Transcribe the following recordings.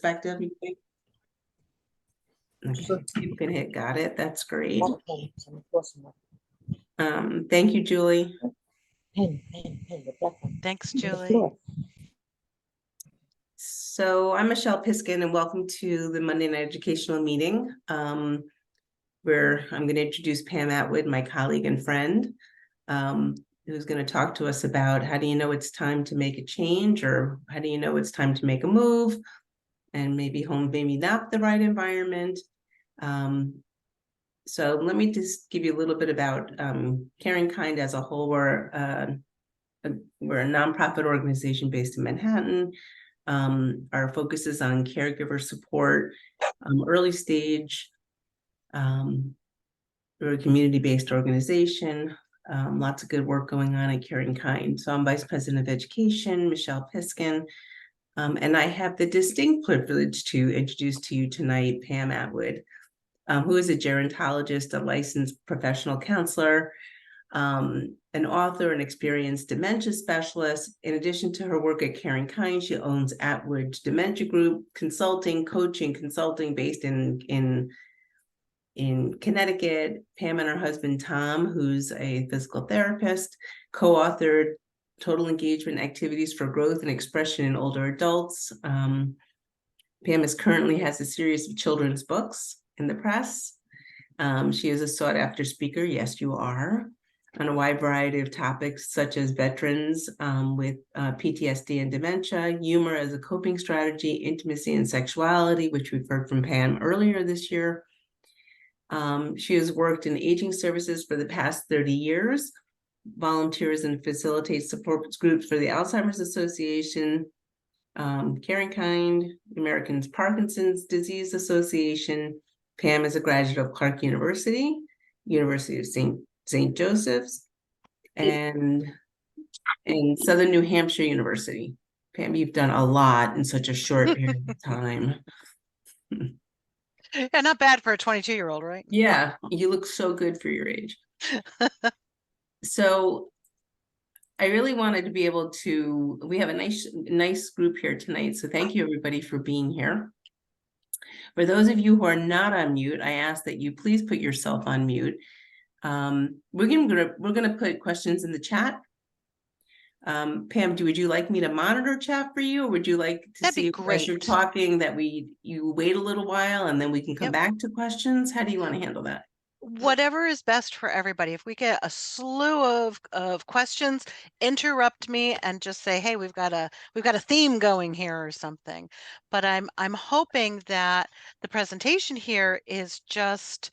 perspective, you think? Okay, you can hit got it. That's great. Thank you, Julie. Thanks, Julie. So I'm Michelle Piskin, and welcome to the Monday Night Educational Meeting, where I'm going to introduce Pam Atwood, my colleague and friend, who's going to talk to us about how do you know it's time to make a change, or how do you know it's time to make a move, and maybe home, maybe not the right environment. So let me just give you a little bit about Caring Kind as a whole. We're a nonprofit organization based in Manhattan. Our focus is on caregiver support, early stage. We're a community-based organization. Lots of good work going on at Caring Kind. So I'm Vice President of Education, Michelle Piskin, and I have the distinct privilege to introduce to you tonight Pam Atwood, who is a gerontologist, a licensed professional counselor, an author, an experienced dementia specialist. In addition to her work at Caring Kind, she owns Atwood Dementia Group, consulting, coaching, consulting based in Connecticut. Pam and her husband, Tom, who's a physical therapist, co-authored Total Engagement Activities for Growth and Expression in Older Adults. Pam currently has a series of children's books in the press. She is a sought-after speaker, yes, you are, on a wide variety of topics such as veterans with PTSD and dementia, humor as a coping strategy, intimacy and sexuality, which we've heard from Pam earlier this year. She has worked in aging services for the past 30 years, volunteers and facilitates support groups for the Alzheimer's Association, Caring Kind, American Parkinson's Disease Association. Pam is a graduate of Clark University, University of St. Joseph's, and Southern New Hampshire University. Pam, you've done a lot in such a short period of time. Yeah, not bad for a 22-year-old, right? Yeah, you look so good for your age. So I really wanted to be able to, we have a nice group here tonight. So thank you everybody for being here. For those of you who are not on mute, I ask that you please put yourself on mute. We're gonna put questions in the chat. Pam, would you like me to monitor chat for you, or would you like to That'd see be great. as you're talking that you wait a little while and then we can come Yep. back to questions? How do you want to handle that? Whatever is best for everybody. If we get a slew of questions, interrupt me and just say, hey, we've got a theme going here or something. But I'm hoping that the presentation here is just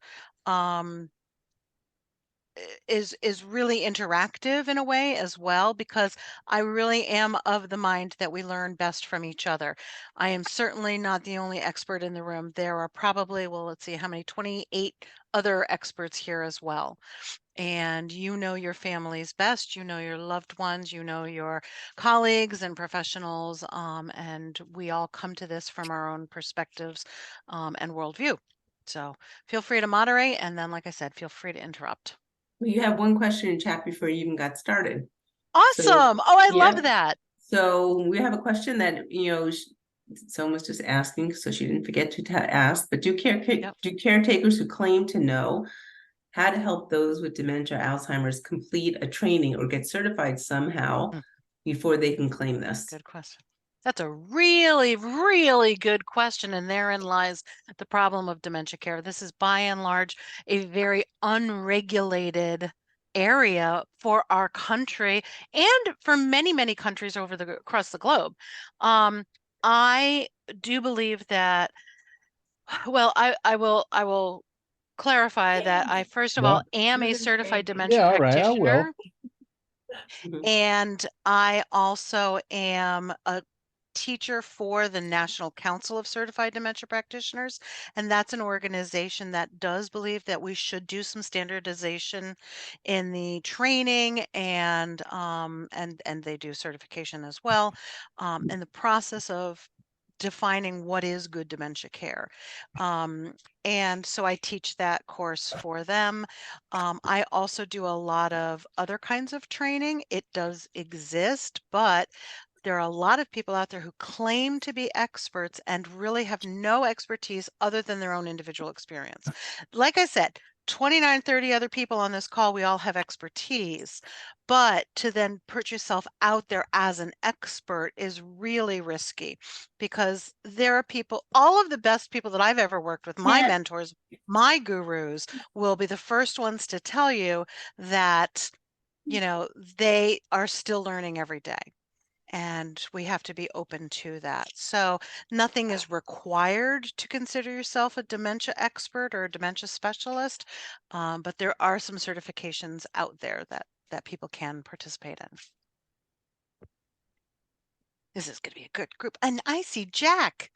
is really interactive in a way as well, because I really am of the mind that we learn best from each other. I am certainly not the only expert in the room. There are probably, well, let's see how many, 28 other experts here as well. And you know your families best, you know your loved ones, you know your colleagues and professionals, and we all come to this from our own perspectives and worldview. So feel free to moderate, and then, like I said, feel free to interrupt. You have one question in chat before you even got started. Awesome. I love that. So we have a question that, someone was just asking, so she didn't forget to ask, but do caretakers who claim to know how to help those with dementia, Alzheimer's complete a training or get certified somehow before they can claim this? Good question. That's a really, really good question. And therein lies the problem of dementia care. This is by and large a very unregulated area for our country and for many, many countries across the globe. I do believe that, well, I will clarify that I, first of all, am a certified dementia practitioner. And I also am a teacher for the National Council of Certified Dementia Practitioners, and that's an organization that does believe that we should do some standardization in the training, and they do certification as well, in the process of defining what is good dementia care. And so I teach that course for them. I also do a lot of other kinds of training. It does exist, but There are a lot of people out there who claim to be experts and really have no expertise other than their own individual experience. Like I said, 29, 30 other people on this call, we all have expertise. But to then put yourself out there as an expert is really risky because there are people, all of the best people that I've ever worked with, my mentors, my gurus, will be the first ones to tell you that, they are still learning every day. And we have to be open to that. So nothing is required to consider yourself a dementia expert or a dementia specialist, but there are some certifications out there that people can participate in. This is going to be a good group. And I see Jack.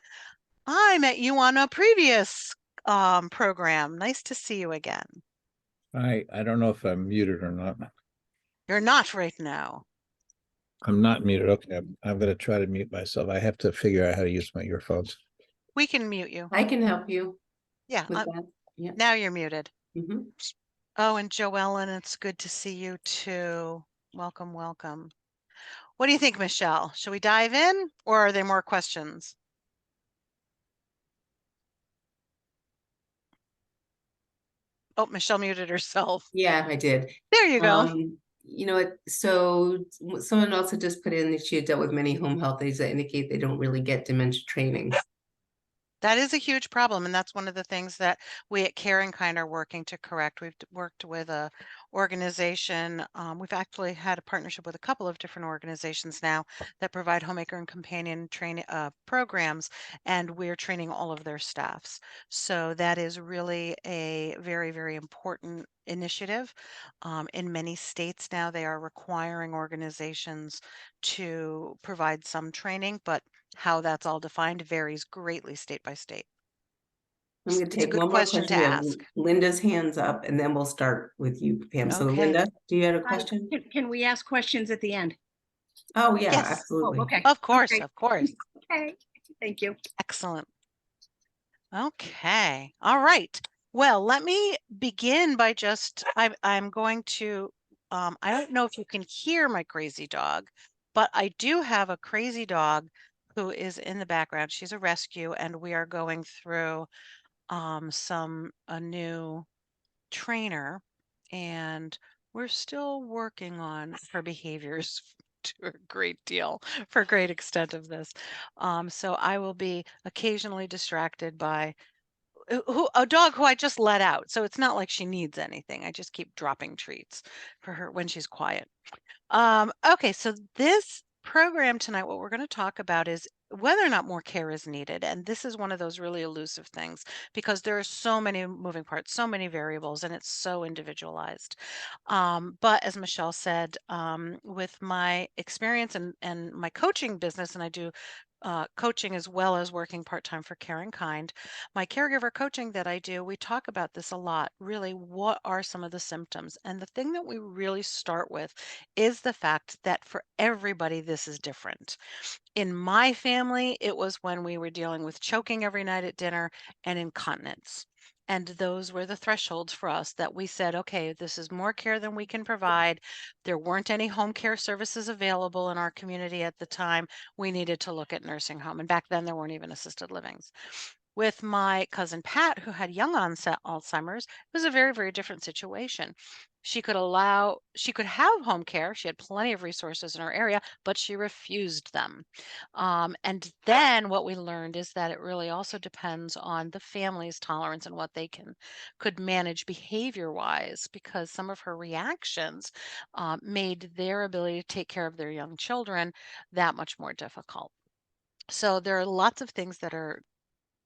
I met you on a previous program. Nice to see you again. I don't know if I'm muted or not. You're not right now. I'm not muted. Okay, I'm going to try to mute myself. I have to figure out how to use my earphones. We can mute you. I can help you Yeah, with that. Yeah. now you're muted. Mhm. Oh, and Joellen, it's good to see you too. Welcome, welcome. What do you think, Michelle? Should we dive in or are there more questions? Oh, Michelle muted herself. Yeah, I did. There you go. You know what? So someone also just put in that she had dealt with many home health aides that indicate they don't really get dementia training. That is a huge problem, and that's one of the things that we at Care in Kind are working to correct. We've worked with a organization. We've actually had a partnership with a couple of different organizations now that provide homemaker and companion training programs, and we're training all of their staffs. So that is really a very, very important initiative. In many states now, they are requiring organizations to provide some training, but how that's all defined varies greatly state by state. I'm going to It's a take good one more question to question. We have ask. Linda's hands up, and then we'll start with you, Pam. So Okay. Linda, do you have a Hi, question? can we ask questions at the end? Oh, yeah, Yes. absolutely. Oh, okay. Of course, Okay. of course. Okay, thank you. Excellent. Okay. All right. Well, let me begin by I'm going to, I don't know if you can hear my crazy dog, but I do have a crazy dog who is in the background. She's a rescue, and we are going through a new trainer, and we're still working on her behaviors to a great deal, for a great extent of this. So I will be occasionally distracted by a dog who I just let out. So it's not like she needs anything. I just keep dropping treats for her when she's quiet. Okay, so this program tonight, what we're going to talk about is whether or not more care is needed. And this is one of those really elusive things because there are so many moving parts, so many variables, and it's so individualized. But as Michelle said, with my experience and my coaching business, and I do coaching as well as working part-time for Care in Kind. My caregiver coaching that I do, we talk about this a lot. Really, what are some of the symptoms? And the thing that we really start with is the fact that for everybody, this is different. In my family, it was when we were dealing with choking every night at dinner and incontinence. And those were the thresholds for us that we said, okay, this is more care than we can provide. There weren't any home care services available in our community at the time. We needed to look at nursing home. And back then, there weren't even assisted livings. With my cousin Pat, who had young onset Alzheimer's, it was a very, very different situation. She could have home care. She had plenty of resources in her area, but she refused them. And then what we learned is that it really also depends on the family's tolerance and what they could manage behavior wise, because some of her reactions made their ability to take care of their young children that much more difficult. So there are lots of things that are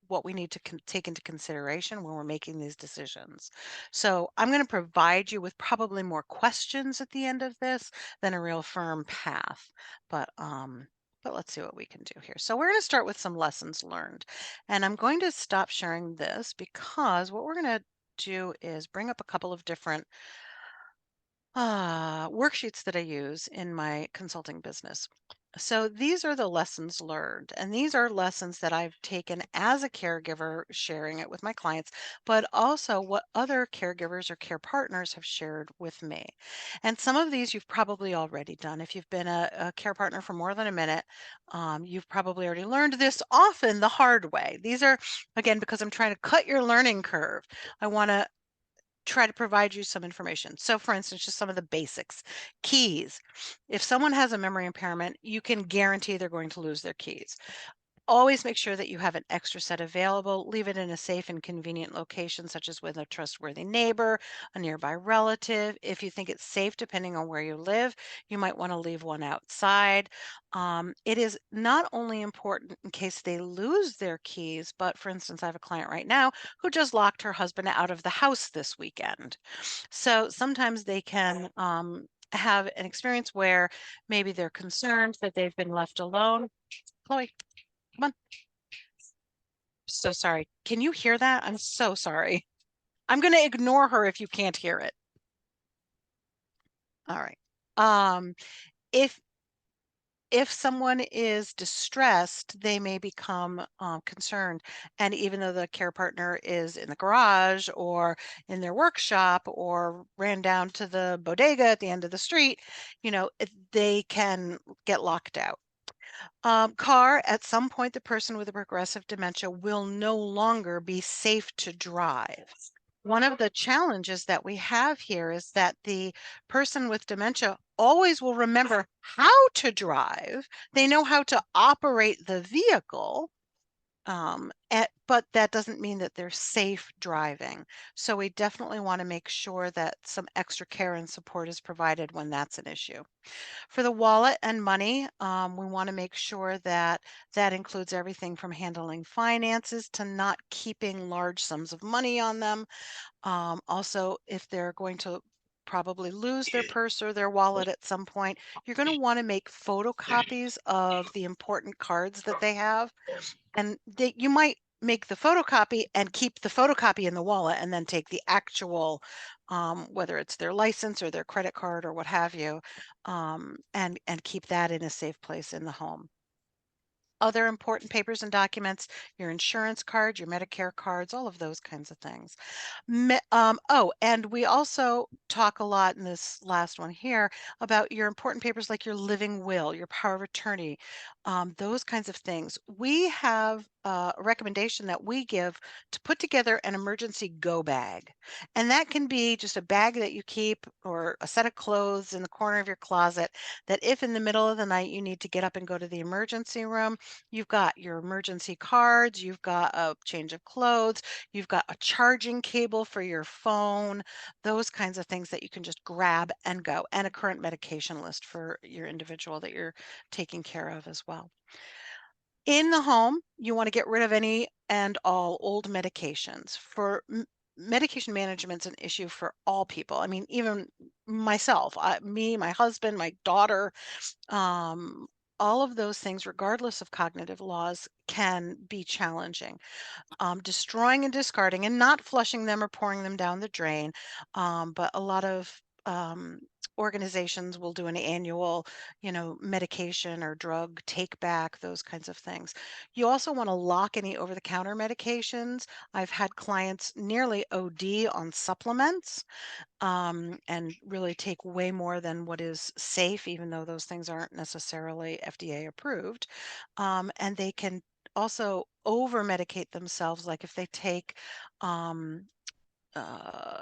what we need to take into consideration when we're making these decisions. So I'm going to provide you with probably more questions at the end of this than a real firm path. But let's see what we can do here. So we're going to start with some lessons learned. And I'm going to stop sharing this because what we're going to do is bring up a couple of different worksheets that I use in my consulting business. So these are the lessons learned, and these are lessons that I've taken as a caregiver, sharing it with my clients, but also what other caregivers or care partners have shared with me. And some of these you've probably already done. If you've been a care partner for more than a minute, you've probably already learned this, often the hard way. These are, again, because I'm trying to cut your learning curve. I want to try to provide you some information. So for instance, just some of the basics. Keys. If someone has a memory impairment, you can guarantee they're going to lose their keys. Always make sure that you have an extra set available. Leave it in a safe and convenient location, such as with a trustworthy neighbor, a nearby relative. If you think it's safe, depending on where you live, you might want to leave one outside. It is not only important in case they lose their keys, but for instance, I have a client right now who just locked her husband out of the house this weekend. So sometimes they can have an experience where maybe they're concerned that they've been left alone. Chloe, come on. So sorry. Can you hear that? I'm so sorry. I'm going to ignore her if you can't hear it. All right. If someone is distressed, they may become concerned. And even though the care partner is in the garage or in their workshop or ran down to the bodega at the end of the street, they can get locked out. Car, at some point, the person with a progressive dementia will no longer be safe to drive. One of the challenges that we have here is that the person with dementia always will remember how to drive. They know how to operate the vehicle, but that doesn't mean that they're safe driving. So we definitely want to make sure that some extra care and support is provided when that's an issue. For the wallet and money, we want to make sure that that includes everything from handling finances to not keeping large sums of money on them. Also, if they're going to probably lose their purse or their wallet at some point, you're going to want to make photocopies of the important cards that they have. And you might make the photocopy and keep the photocopy in the wallet and then take the actual, whether it's their license or their credit card or what have you, and keep that in a safe place in the home. Other important papers and documents, your insurance card, your Medicare cards, all of those kinds of things. And we also talk a lot in this last one here about your important papers like your living will, your power of attorney, those kinds of things. We have a recommendation that we give to put together an emergency go bag. And that can be just a bag that you keep or a set of clothes in the corner of your closet that if in the middle of the night you need to get up and go to the emergency room, you've got your emergency cards, you've got a change of clothes, you've got a charging cable for your phone, those kinds of things that you can just grab and go, and a current medication list for your individual that you're taking care of as well. In the home, you want to get rid of any and all old medications. For medication management's an issue for all people. I mean, even myself, me, my husband, my daughter, um, all of those things, regardless of cognitive laws, can be challenging. Destroying and discarding and not flushing them or pouring them down the drain. But a lot of organizations will do an annual, medication or drug take back, those kinds of things. You also want to lock any over the counter medications. I've had clients nearly OD on supplements, and really take way more than what is safe, even though those things aren't necessarily FDA approved. And they can also over medicate themselves, like if they take uh,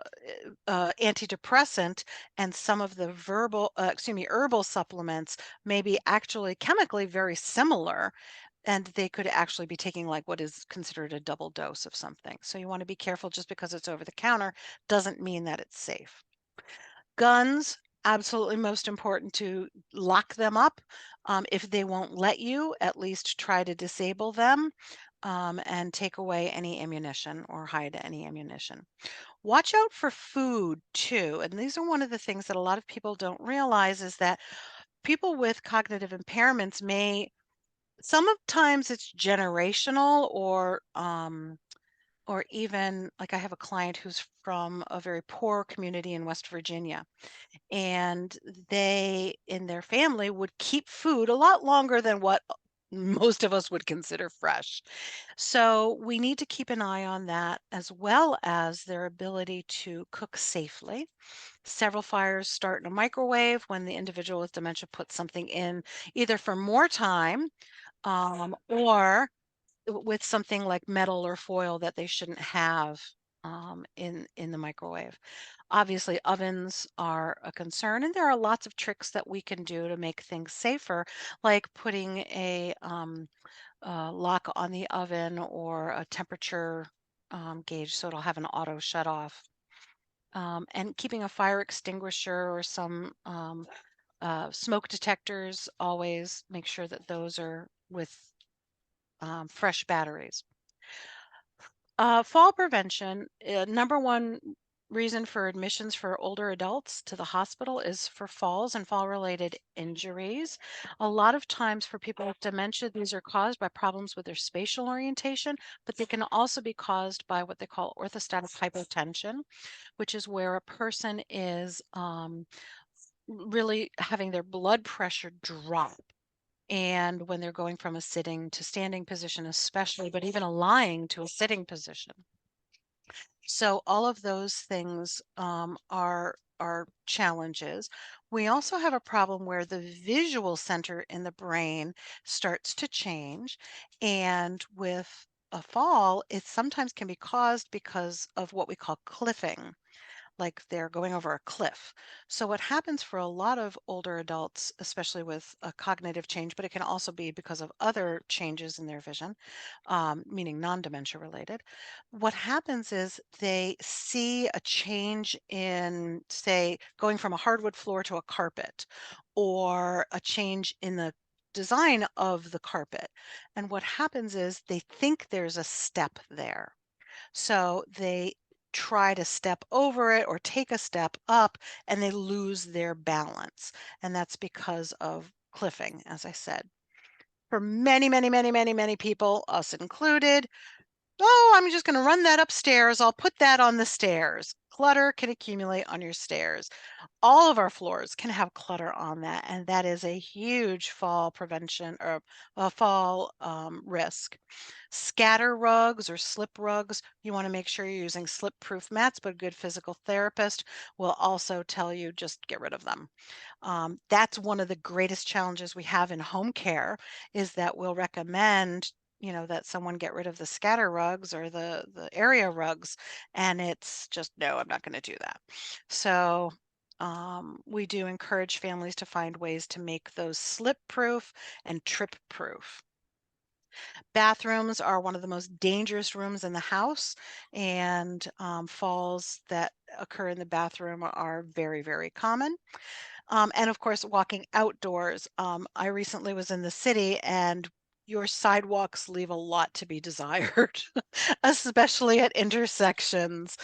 antidepressant and some of the herbal supplements may be actually chemically very similar, and they could actually be taking like what is considered a double dose of something. So you want to be careful. Just because it's over the counter doesn't mean that it's safe. Guns, absolutely most important to lock them up. If they won't let you, at least try to disable them, and take away any ammunition or hide any ammunition. Watch out for food too. And these are one of the things that a lot of people don't realize is that people with cognitive impairments sometimes it's generational or or even like I have a client who's from a very poor community in West Virginia, and they in their family would keep food a lot longer than what most of us would consider fresh. So we need to keep an eye on that, as well as their ability to cook safely. Several fires start in a microwave when the individual with dementia puts something in, either for more time, or with something like metal or foil that they shouldn't have in the microwave. Obviously, ovens are a concern, and there are lots of tricks that we can do to make things safer, like putting a lock on the oven or a temperature gauge so it'll have an auto shut off. And keeping a fire extinguisher or some smoke detectors, always make sure that those are with fresh batteries. Fall prevention, number one reason for admissions for older adults to the hospital is for falls and fall related injuries. A lot of times for people with dementia, these are caused by problems with their spatial orientation, but they can also be caused by what they call orthostatic hypotension, which is where a person is really having their blood pressure drop. And when they're going from a sitting to standing position, especially, but even a lying to a sitting position. So all of those things are challenges. We also have a problem where the visual center in the brain starts to change, and with a fall, it sometimes can be caused because of what we call cliffing, like they're going over a cliff. So what happens for a lot of older adults, especially with a cognitive change, but it can also be because of other changes in their vision, meaning non-dementia related. What happens is they see a change in, say, going from a hardwood floor to a carpet, or a change in the design of the carpet. And what happens is they think there's a step there. So they try to step over it or take a step up, and they lose their balance. And that's because of cliffing, as I said. For many, many, many, many, many people, us included, oh, I'm just going to run that upstairs. I'll put that on the stairs. Clutter can accumulate on your stairs. All of our floors can have clutter on that, and that is a huge fall prevention or a fall risk. Scatter rugs or slip rugs, you want to make sure you're using slip proof mats, but a good physical therapist will also tell you just get rid of them. That's one of the greatest challenges we have in home care, is that we'll recommend, that someone get rid of the scatter rugs or the area rugs, and it's just, no, I'm not going to do that. So we do encourage families to find ways to make those slip proof and trip proof. Bathrooms are one of the most dangerous rooms in the house, and falls that occur in the bathroom are very, very common. And of course, walking outdoors. I recently was in the city, and your sidewalks leave a lot to be desired, especially at intersections.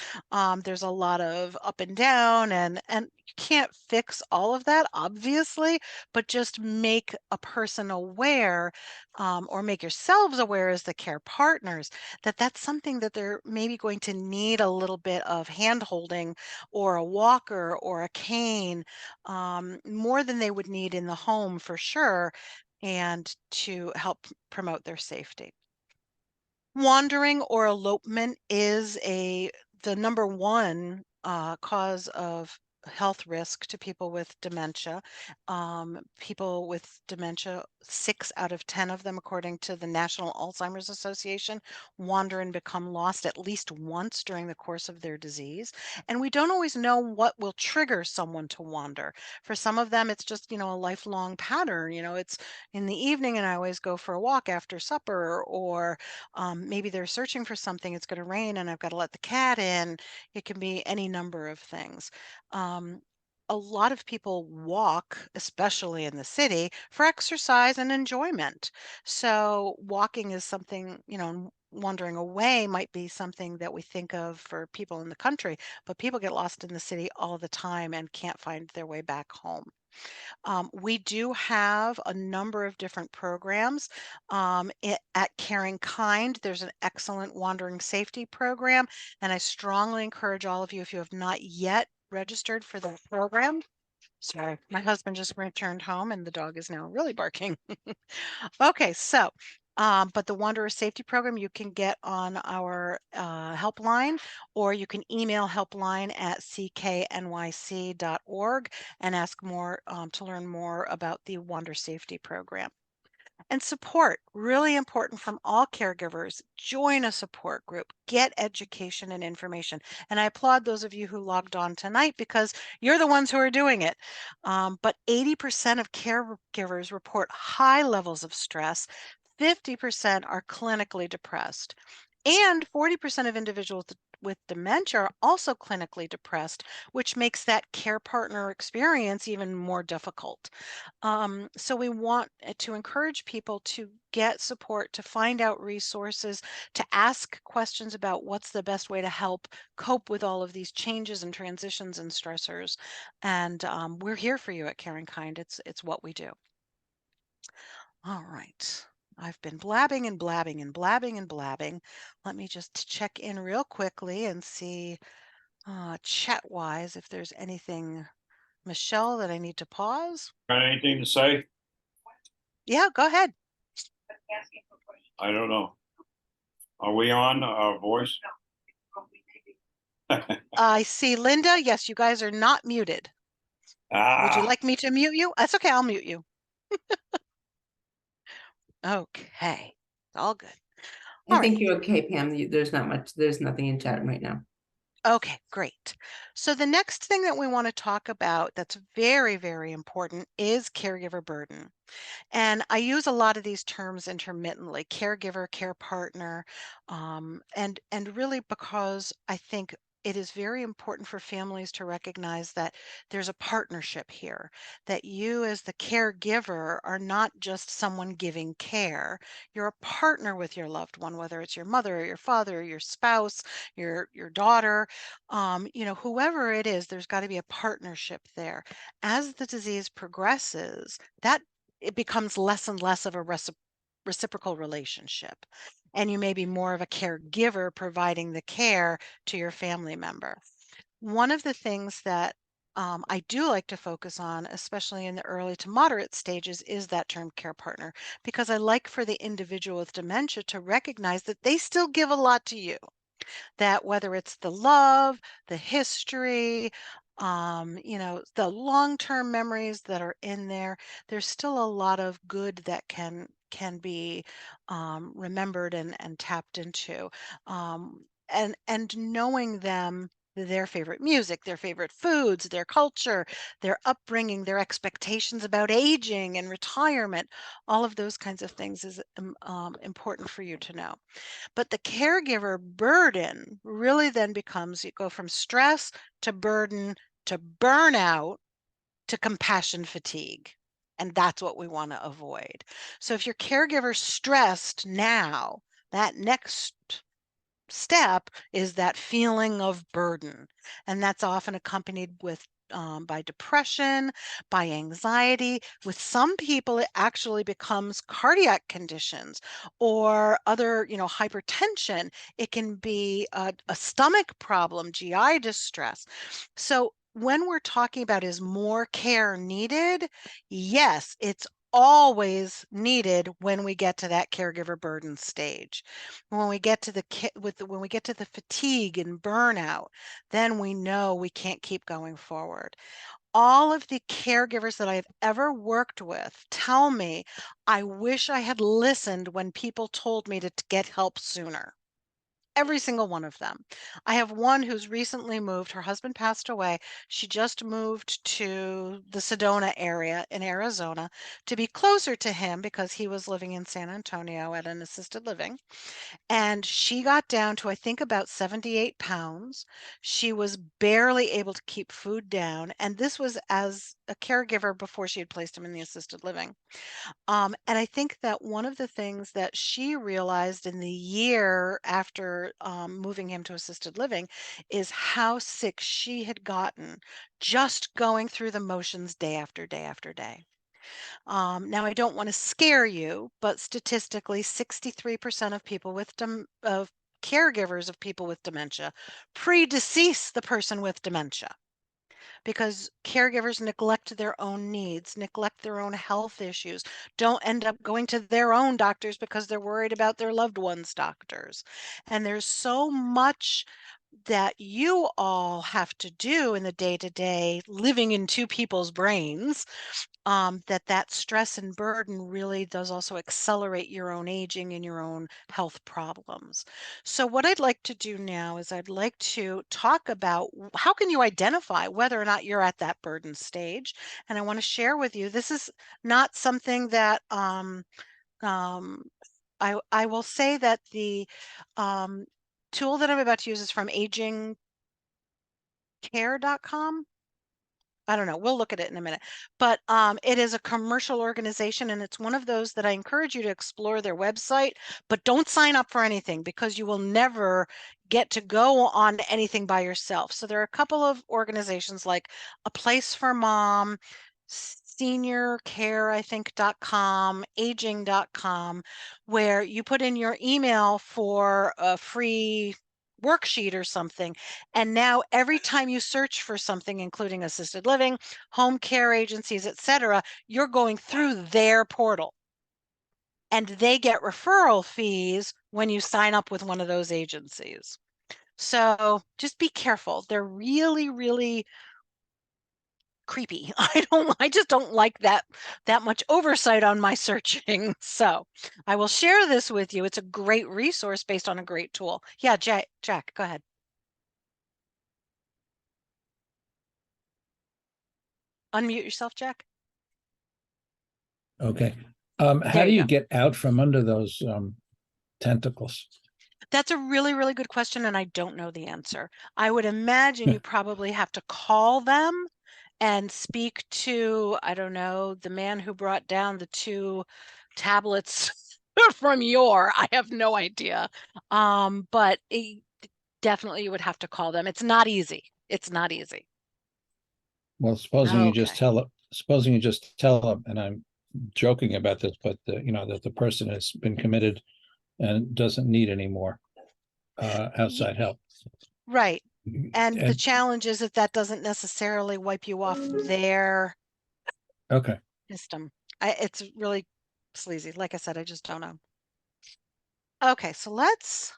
There's a lot of up and down, and you can't fix all of that, obviously, but just make a person aware, or make yourselves aware as the care partners, that that's something that they're maybe going to need a little bit of hand holding, or a walker or a cane, more than they would need in the home for sure, and to help promote their safety. Wandering or elopement is the number one cause of health risk to people with dementia. People with dementia, 6 out of 10 of them, according to the National Alzheimer's Association, wander and become lost at least once during the course of their disease. And we don't always know what will trigger someone to wander. For some of them, it's just, a lifelong pattern. It's in the evening and I always go for a walk after supper, or maybe they're searching for something, it's going to rain and I've got to let the cat in. It can be any number of things. A lot of people walk, especially in the city, for exercise and enjoyment. So walking is something, and wandering away might be something that we think of for people in the country, but people get lost in the city all the time and can't find their way back home. We do have a number of different programs. At Caring Kind, there's an excellent wandering safety program, and I strongly encourage all of you, if you have not yet registered for the program. Sorry, my husband just returned home and the dog is now really barking. Okay, so, but the Wanderer Safety Program you can get on our helpline, or you can email helpline@cknyc.org and ask more to learn more about the Wander Safety Program. And support, really important from all caregivers. Join a support group, get education and information. And I applaud those of you who logged on tonight because you're the ones who are doing it. But 80% of caregivers report high levels of stress. 50% are clinically depressed. And 40% of individuals with dementia are also clinically depressed, which makes that care partner experience even more difficult. So we want to encourage people to get support, to find out resources, to ask questions about what's the best way to help cope with all of these changes and transitions and stressors. And we're here for you at Caring Kind. It's what we do. All right. I've been blabbing and blabbing and blabbing and blabbing. Let me just check in real quickly and see chat-wise if there's anything, Michelle, that I need to pause. Got anything to say? Yeah, go ahead. I don't know. Are we on our voice? I see Linda. Yes, you guys are not muted. Would you Ah, like me to mute you? That's okay. I'll mute you. Okay. All good. I All think right. you're okay, Pam. There's nothing in chat right now. Okay, great. So the next thing that we want to talk about that's very, very important is caregiver burden. And I use a lot of these terms intermittently, caregiver, care partner, and really because I think it is very important for families to recognize that there's a partnership here, that you as the caregiver are not just someone giving care. You're a partner with your loved one, whether it's your mother or your father or your spouse, your daughter, whoever it is, there's got to be a partnership there. As the disease progresses, that it becomes less and less of a reciprocal relationship. And you may be more of a caregiver providing the care to your family member. One of the things that I do like to focus on, especially in the early to moderate stages, is that term care partner, because I like for the individual with dementia to recognize that they still give a lot to you, that whether it's the love, the history, the long-term memories that are in there, there's still a lot of good that can be remembered and tapped into. And knowing them, their favorite music, their favorite foods, their culture, their upbringing, their expectations about aging and retirement, all of those kinds of things is important for you to know. But the caregiver burden really then becomes, you go from stress to burden to burnout to compassion fatigue. And that's what we want to avoid. So if your caregiver's stressed now, that next step is that feeling of burden. And that's often accompanied with by depression, by anxiety. With some people, it actually becomes cardiac conditions or other, hypertension. It can be a stomach problem, GI distress. So when we're talking about is more care needed, yes, it's always needed when we get to that caregiver burden stage. When we get to when we get to the fatigue and burnout, then we know we can't keep going forward. All of the caregivers that I've ever worked with tell me, I wish I had listened when people told me to get help sooner. Every single one of them. I have one who's recently moved. Her husband passed away. She just moved to the Sedona area in Arizona to be closer to him because he was living in San Antonio at an assisted living. And she got down to, I think, about 78 pounds. She was barely able to keep food down. And this was as a caregiver before she had placed him in the assisted living. And I think that one of the things that she realized in the year after before moving him to assisted living is how sick she had gotten just going through the motions day after day after day. Now, I don't want to scare you, but statistically, 63% of people with of caregivers of people with dementia predecease the person with dementia, because caregivers neglect their own needs, neglect their own health issues, don't end up going to their own doctors because they're worried about their loved ones' doctors. And there's so much that you all have to do in the day-to-day living in two people's brains, that stress and burden really does also accelerate your own aging and your own health problems. So what I'd like to do now is I'd like to talk about how can you identify whether or not you're at that burden stage. And I want to share with you, this is not something that I will say that the tool that I'm about to use is from agingcare.com. I don't know. We'll look at it in a minute. But it is a commercial organization, and it's one of those that I encourage you to explore their website, but don't sign up for anything because you will never get to go on anything by yourself. So there are a couple of organizations like A Place for Mom, seniorcare, I think, .com, aging.com, where you put in your email for a free worksheet or something. And now every time you search for something, including assisted living, home care agencies, etc., you're going through their portal. And they get referral fees when you sign up with one of those agencies. So just be careful. They're really, really creepy. I just don't like that much oversight on my searching. So I will share this with you. It's a great resource based on a great tool. Yeah, Jack, go ahead. Unmute yourself, Jack. Okay. How There do you you go. get out from under those tentacles? That's a really, really good question, and I don't know the answer. I would imagine you probably have to call them and speak to, I don't know, the man who brought down the 2 tablets from Yore. I have no idea. But definitely you would have to call them. It's not easy. It's not easy. Well, supposing you just Okay. tell them, and I'm joking about this, but that the person has been committed and doesn't need any more outside help. Right. And the And challenge is that doesn't necessarily wipe you off their okay, system. It's really sleazy. Like I said, I just don't know. Okay, so let's,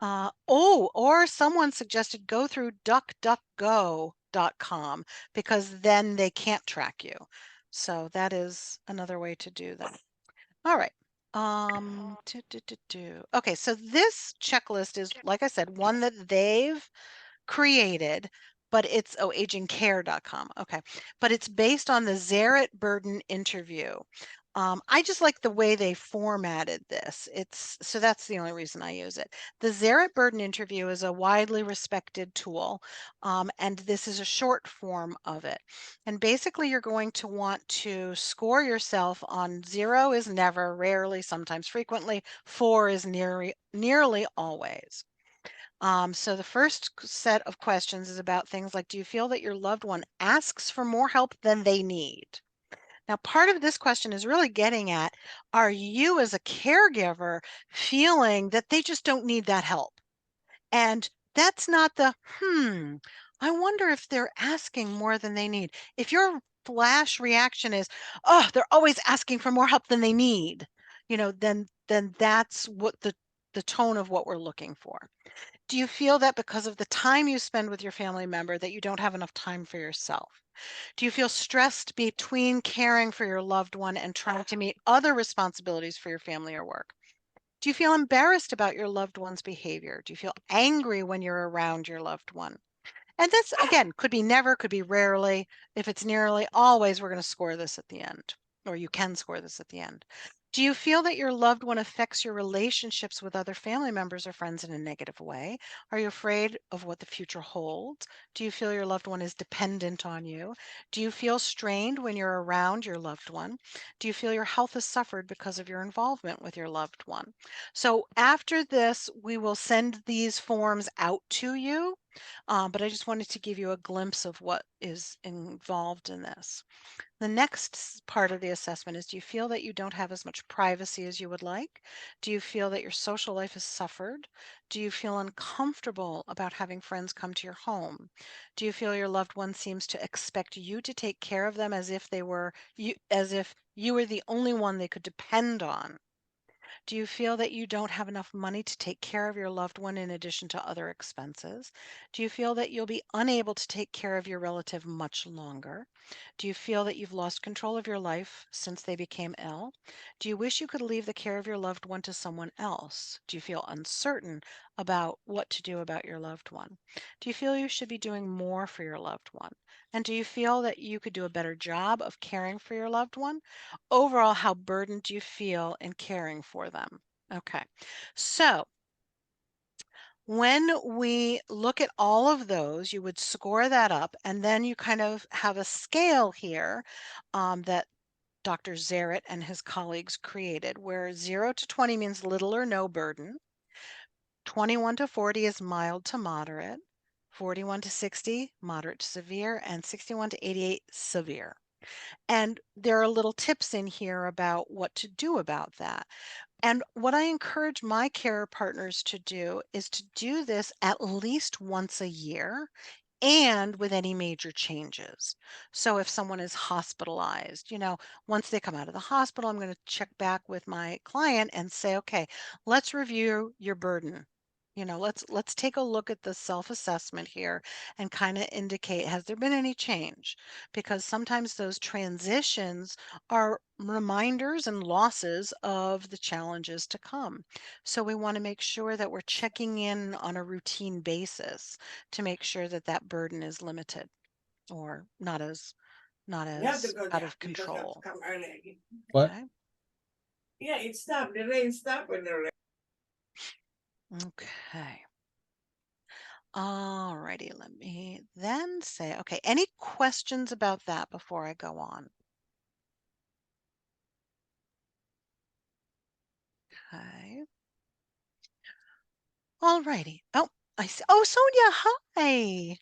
or someone suggested go through duckduckgo.com because then they can't track you. So that is another way to do that. All right. Okay, so this checklist is, like I said, one that they've created, but it's agingcare.com. Okay, but it's based on the Zaret Burden interview. I just like the way they formatted this. So that's the only reason I use it. The Zaret Burden interview is a widely respected tool, and this is a short form of it. And basically, you're going to want to score yourself on 0 is never, rarely, sometimes, frequently. 4 is nearly always. So the first set of questions is about things like, do you feel that your loved one asks for more help than they need? Now, part of this question is really getting at, are you as a caregiver feeling that they just don't need that help? And that's not the, I wonder if they're asking more than they need. If your flash reaction is, oh, they're always asking for more help than they need, then that's what the tone of what we're looking for. Do you feel that because of the time you spend with your family member that you don't have enough time for yourself? Do you feel stressed between caring for your loved one and trying to meet other responsibilities for your family or work? Do you feel embarrassed about your loved one's behavior? Do you feel angry when you're around your loved one? And this, again, could be never, could be rarely. If it's nearly always, we're going to score this at the end, or you can score this at the end. Do you feel that your loved one affects your relationships with other family members or friends in a negative way? Are you afraid of what the future holds? Do you feel your loved one is dependent on you? Do you feel strained when you're around your loved one? Do you feel your health has suffered because of your involvement with your loved one? So after this, we will send these forms out to you, but I just wanted to give you a glimpse of what is involved in this. The next part of the assessment is, do you feel that you don't have as much privacy as you would like? Do you feel that your social life has suffered? Do you feel uncomfortable about having friends come to your home? Do you feel your loved one seems to expect you to take care of them as if as if you were the only one they could depend on? Do you feel that you don't have enough money to take care of your loved one in addition to other expenses? Do you feel that you'll be unable to take care of your relative much longer? Do you feel that you've lost control of your life since they became ill? Do you wish you could leave the care of your loved one to someone else? Do you feel uncertain about what to do about your loved one? Do you feel you should be doing more for your loved one? And do you feel that you could do a better job of caring for your loved one? Overall, how burdened do you feel in caring for them? Okay, so when we look at all of those, you would score that up, and then you kind of have a scale here that Dr. Zaret and his colleagues created, where 0 to 20 means little or no burden, 21 to 40 is mild to moderate, 41 to 60, moderate to severe, and 61 to 88, severe. And there are little tips in here about what to do about that. And what I encourage my care partners to do is to do this at least once a year and with any major changes. So if someone is hospitalized, once they come out of the hospital, I'm going to check back with my client and say, okay, let's review your burden. Let's take a look at the self-assessment here and kind of indicate, has there been any change? Because sometimes those transitions are reminders and losses of the challenges to come. So we want to make sure that we're checking in on a routine basis to make sure that that burden is limited or not as out of control. What? Okay. Yeah, it stopped. The rain stopped when the rain. Okay. All righty, let me then say, okay, any questions about that before I go on? Okay. All righty. Oh, I see. Oh, Sonia, hi.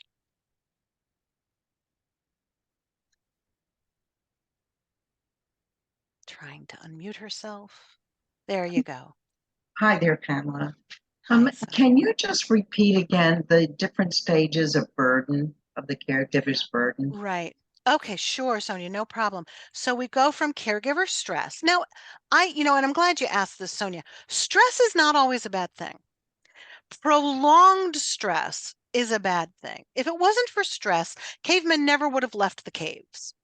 Trying to unmute herself. There you go. Hi there, Pamela. Hi, Sonia. Can you just repeat again the different stages of burden, of the caregiver's burden? Right. Okay, sure, Sonia, no problem. So we go from caregiver stress. Now, and I'm glad you asked this, Sonia. Stress is not always a bad thing. Prolonged stress is a bad thing. If it wasn't for stress, cavemen never would have left the caves.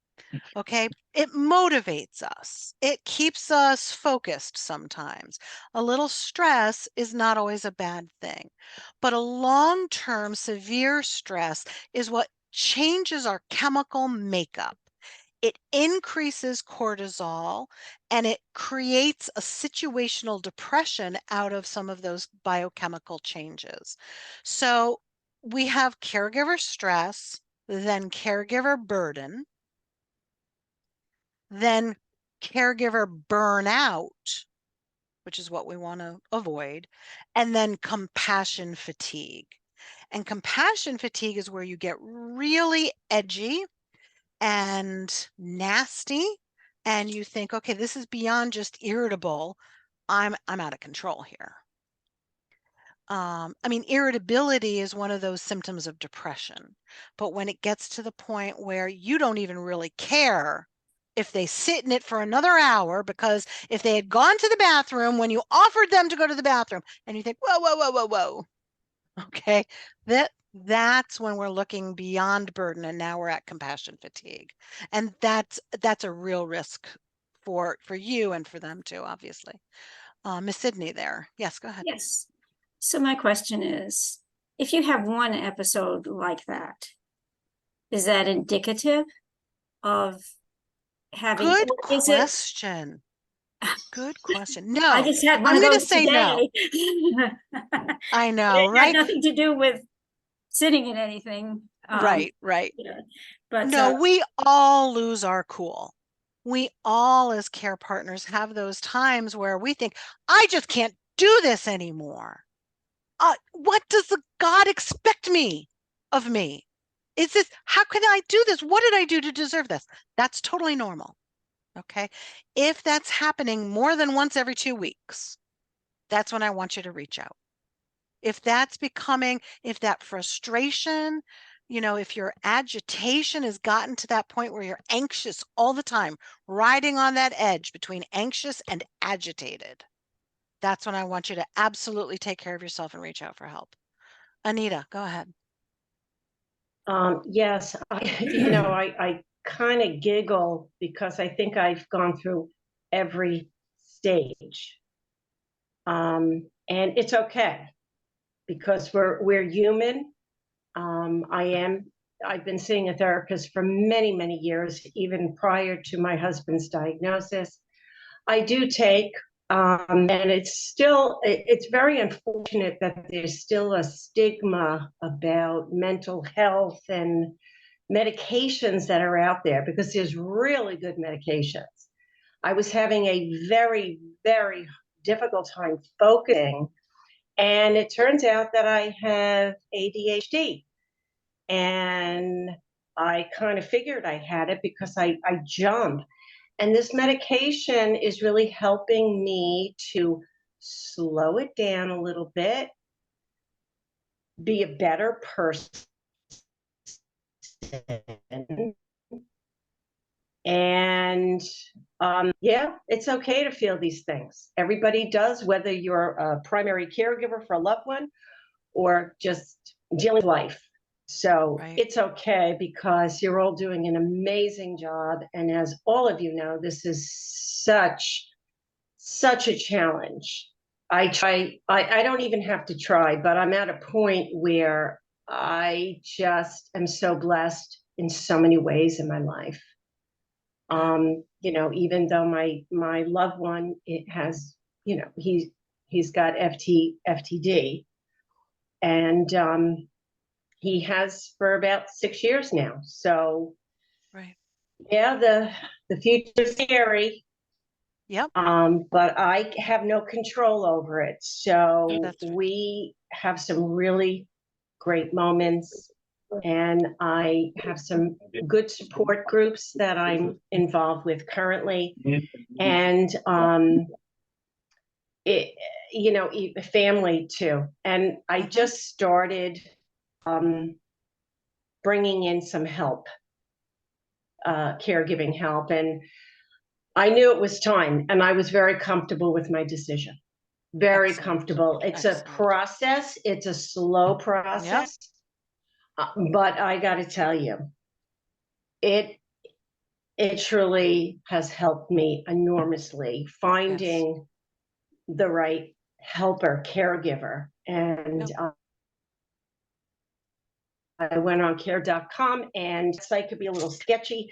Okay, it motivates us. It keeps us focused sometimes. A little stress is not always a bad thing, but a long-term severe stress is what changes our chemical makeup. It increases cortisol and it creates a situational depression out of some of those biochemical changes. So we have caregiver stress, then caregiver burden, then caregiver burnout, which is what we want to avoid, and then compassion fatigue. And compassion fatigue is where you get really edgy and nasty, and you think, okay, this is beyond just irritable. I'm out of control here. Irritability is one of those symptoms of depression, but when it gets to the point where you don't even really care if they sit in it for another hour, because if they had gone to the bathroom when you offered them to go to the bathroom, and you think, whoa, okay, that's when we're looking beyond burden, and now we're at compassion fatigue, and that's a real risk for you and for them too, obviously. Miss Sydney there. Yes, go ahead. Yes. So my question is, if you have one episode like that, is that indicative of having? Good Is question. Good question. I No, just had one I'm of gonna those say no. today. I It know, had right? nothing to do with sitting in anything. Right, right. Yeah, but No, we all lose our cool. We all, as care partners, have those times where we think, I just can't do this anymore. What does the God expect of me? Is this, how can I do this? What did I do to deserve this? That's totally normal. Okay. If that's happening more than once every 2 weeks, that's when I want you to reach out. If that's becoming, if that frustration, if your agitation has gotten to that point where you're anxious all the time, riding on that edge between anxious and agitated, that's when I want you to absolutely take care of yourself and reach out for help. Anita, go ahead. Yes, I kind of giggle because I think I've gone through every stage. And it's okay because we're human. I've been seeing a therapist for many, many years, even prior to my husband's diagnosis. I do take, and it's very unfortunate that there's still a stigma about mental health and medications that are out there, because there's really good medications. I was having a very, very difficult time focusing, and it turns out that I have ADHD. And I kind of figured I had it because I jumped. And this medication is really helping me to slow it down a little bit, be a better person. And yeah, it's okay to feel these things. Everybody does, whether you're a primary caregiver for a loved one or just dealing with life. So Right. It's okay, because you're all doing an amazing job. And as all of you know, this is such a challenge. I don't even have to try, but I'm at a point where I just am so blessed in so many ways in my life. Even though my loved one, it has, he's got FTD, and he has for about 6 years now. So Right. yeah, the future's scary. Yep. But I have no control over it. So That's right. we have some really great moments, and I have some good support groups that I'm involved with currently. And family too. And I just started bringing in some help, caregiving help, and I knew it was time, and I was very comfortable with my decision. Very Excellent. comfortable. It's Excellent. a process. It's a slow process. But I got to tell you, it truly has helped me enormously finding the right helper, caregiver. And I went on care.com, and the site could be a little sketchy,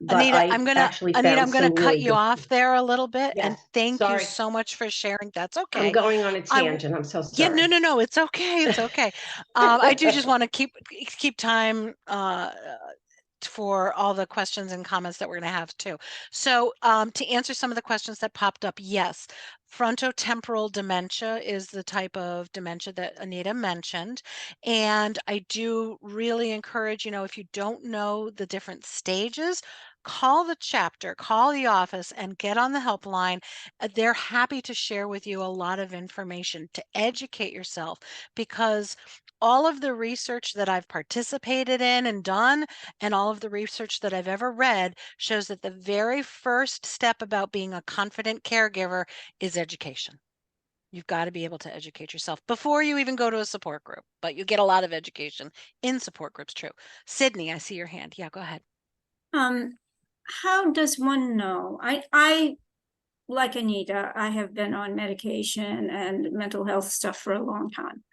but Anita, I'm gonna cut you off there a little bit. Yes, And thank you sorry. so much for sharing. That's okay. I'm going on a tangent. I'm so Yeah, sorry. no, it's okay. It's okay. I do just want to keep time for all the questions and comments that we're going to have too. So to answer some of the questions that popped up, yes, frontotemporal dementia is the type of dementia that Anita mentioned. And I do really encourage, if you don't know the different stages, call the chapter, call the office, and get on the helpline. They're happy to share with you a lot of information to educate yourself, because all of the research that I've participated in and done, and all of the research that I've ever read, shows that the very first step about being a confident caregiver is education. You've got to be able to educate yourself before you even go to a support group, but you get a lot of education in support groups, true. Sydney, I see your hand. Yeah, go ahead. How does one know? I like Anita, I have been on medication and mental health stuff for a long time.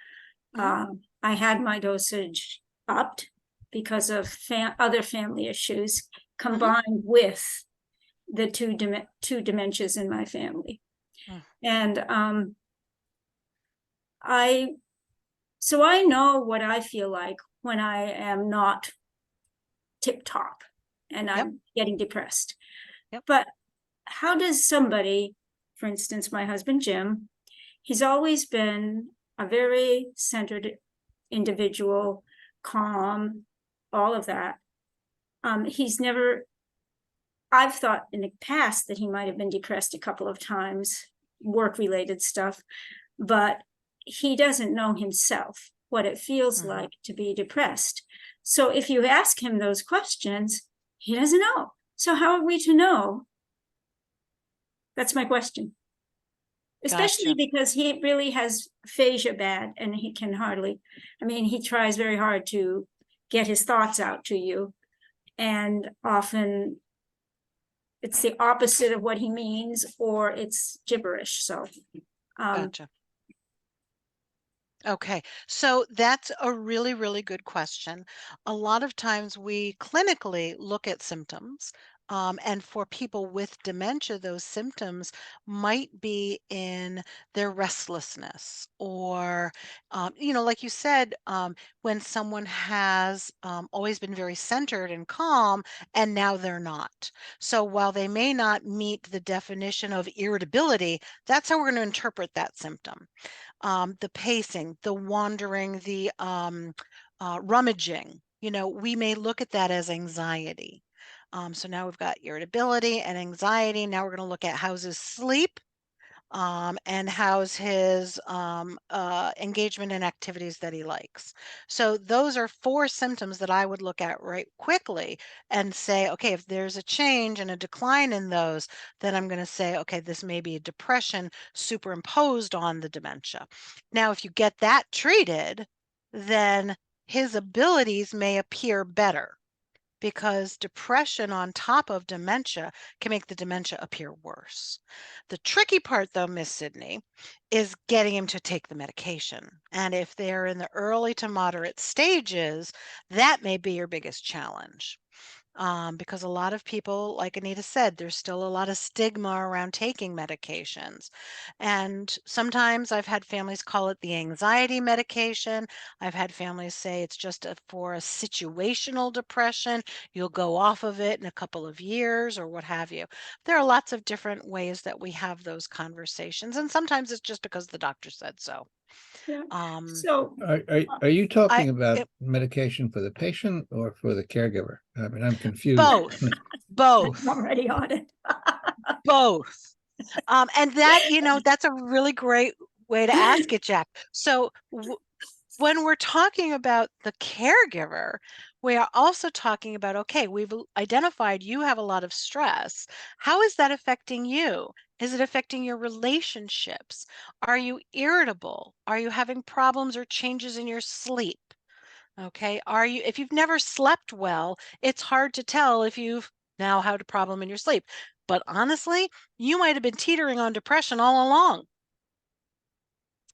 I had my dosage upped because of other family issues, combined with the two dementias in my family. Mm. And so I know what I feel like when I am not tip top and I'm getting depressed. Yep. But how does somebody, for instance, my husband Jim, he's always been a very centered individual, calm, all of that. He's never, I've thought in the past that he might have been depressed a couple of times, work-related stuff, but he doesn't know himself what it feels like to be depressed. So if you ask him those questions, he doesn't know. So how are we to know? That's my question. Especially Gotcha. because he really has aphasia bad and he can hardly, I mean, he tries very hard to get his thoughts out to you. And often it's the opposite of what he means, or it's gibberish. So, Gotcha. Okay, so that's a really, really good question. A lot of times we clinically look at symptoms, and for people with dementia, those symptoms might be in their restlessness, or, like you said, when someone has always been very centered and calm, and now they're not. So while they may not meet the definition of irritability, that's how we're going to interpret that symptom. The pacing, the wandering, the rummaging, we may look at that as anxiety. So now we've got irritability and anxiety. Now we're going to look at how's his sleep, and how's his engagement in activities that he likes. So those are 4 symptoms that I would look at right quickly and say, okay, if there's a change and a decline in those, then I'm going to say, okay, this may be a depression superimposed on the dementia. Now, if you get that treated, then his abilities may appear better, because depression on top of dementia can make the dementia appear worse. The tricky part, though, Miss Sydney, is getting him to take the medication. And if they're in the early to moderate stages, that may be your biggest challenge. Because a lot of people, like Anita said, there's still a lot of stigma around taking medications. And sometimes I've had families call it the anxiety medication. I've had families say it's just for a situational depression. You'll go off of it in a couple of years or what have you. There are lots of different ways that we have those conversations. And sometimes it's just because the doctor said so. yeah. Um, So Are you talking I- about it- medication for the patient or for the caregiver? I mean, I'm confused. both, both. I'm already on it. Both. And that, that's a really great way to ask it, Jack. So when we're talking about the caregiver, we are also talking about, okay, we've identified you have a lot of stress. How is that affecting you? Is it affecting your relationships? Are you irritable? Are you having problems or changes in your sleep? Okay. If you've never slept well, it's hard to tell if you've now had a problem in your sleep. But honestly, you might have been teetering on depression all along.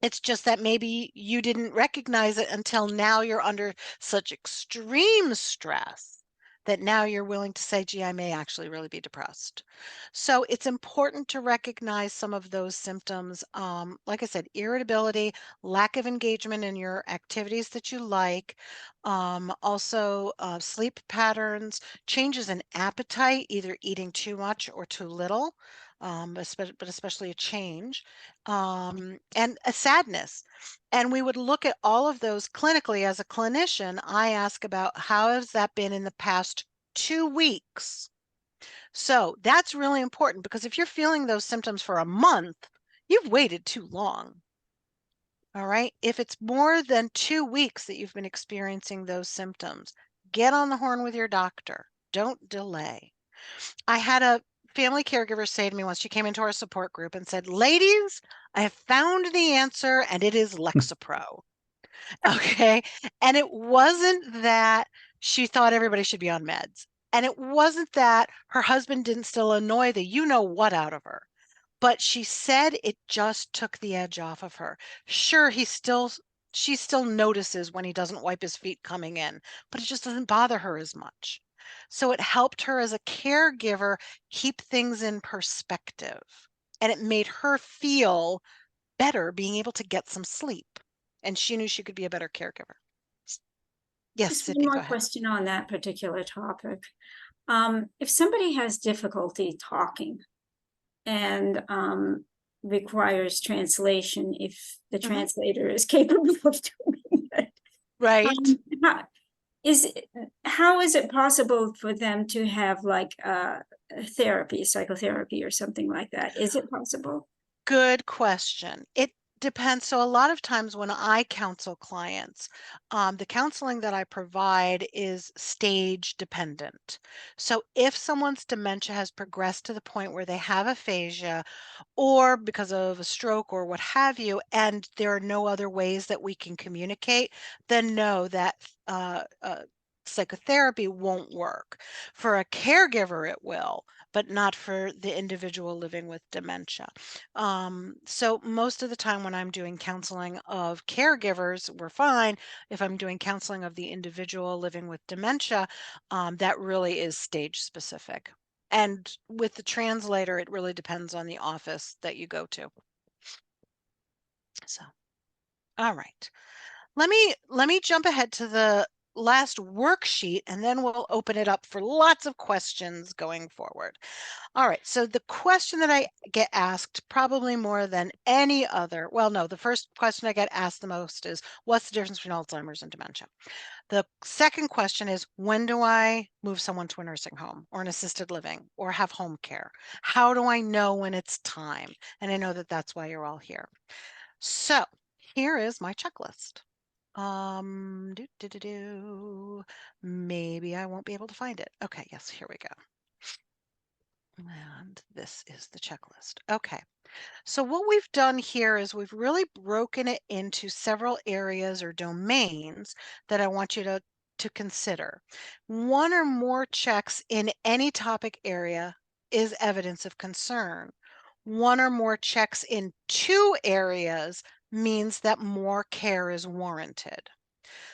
It's just that maybe you didn't recognize it until now you're under such extreme stress that now you're willing to say, gee, I may actually really be depressed. So it's important to recognize some of those symptoms. Like I said, irritability, lack of engagement in your activities that you like, also sleep patterns, changes in appetite, either eating too much or too little, but especially a change, and a sadness. And we would look at all of those clinically. As a clinician, I ask about how has that been in the past 2 weeks. So that's really important, because if you're feeling those symptoms for a month, you've waited too long. All right. If it's more than 2 weeks that you've been experiencing those symptoms, get on the horn with your doctor. Don't delay. I had a family caregiver say to me once, she came into our support group and said, ladies, I have found the answer, and it is Lexapro. Okay. And it wasn't that she thought everybody should be on meds. And it wasn't that her husband didn't still annoy the what out of her. But she said it just took the edge off of her. Sure, she still notices when he doesn't wipe his feet coming in, but it just doesn't bother her as much. So it helped her as a caregiver keep things in perspective. And it made her feel better being able to get some sleep. And she knew she could be a better caregiver. Yes, Just Sydney, one go more ahead. question on that particular topic. If somebody has difficulty talking and requires translation, if the Mhm. translator is capable of doing it, Right. how is it possible for them to have like therapy, psychotherapy or something like that? Is it possible? Good question. It depends. So a lot of times when I counsel clients, the counseling that I provide is stage dependent. So if someone's dementia has progressed to the point where they have aphasia, or because of a stroke or what have you, and there are no other ways that we can communicate, then no, that psychotherapy won't work. For a caregiver, it will, but not for the individual living with dementia. So most of the time when I'm doing counseling of caregivers, we're fine. If I'm doing counseling of the individual living with dementia, that really is stage specific. And with the translator, it really depends on the office that you go to. So, all right. Let me jump ahead to the last worksheet and then we'll open it up for lots of questions going forward. All right, so the question that I get asked probably more than any other, well, no, the first question I get asked the most is, what's the difference between Alzheimer's and dementia? The second question is, when do I move someone to a nursing home or an assisted living or have home care? How do I know when it's time? And I know that that's why you're all here. So here is my checklist. Maybe I won't be able to find it. Okay, yes, here we go. And this is the checklist. Okay. So what we've done here is we've really broken it into several areas or domains that I want you to consider. One or more checks in any topic area is evidence of concern. One or more checks in two areas means that more care is warranted.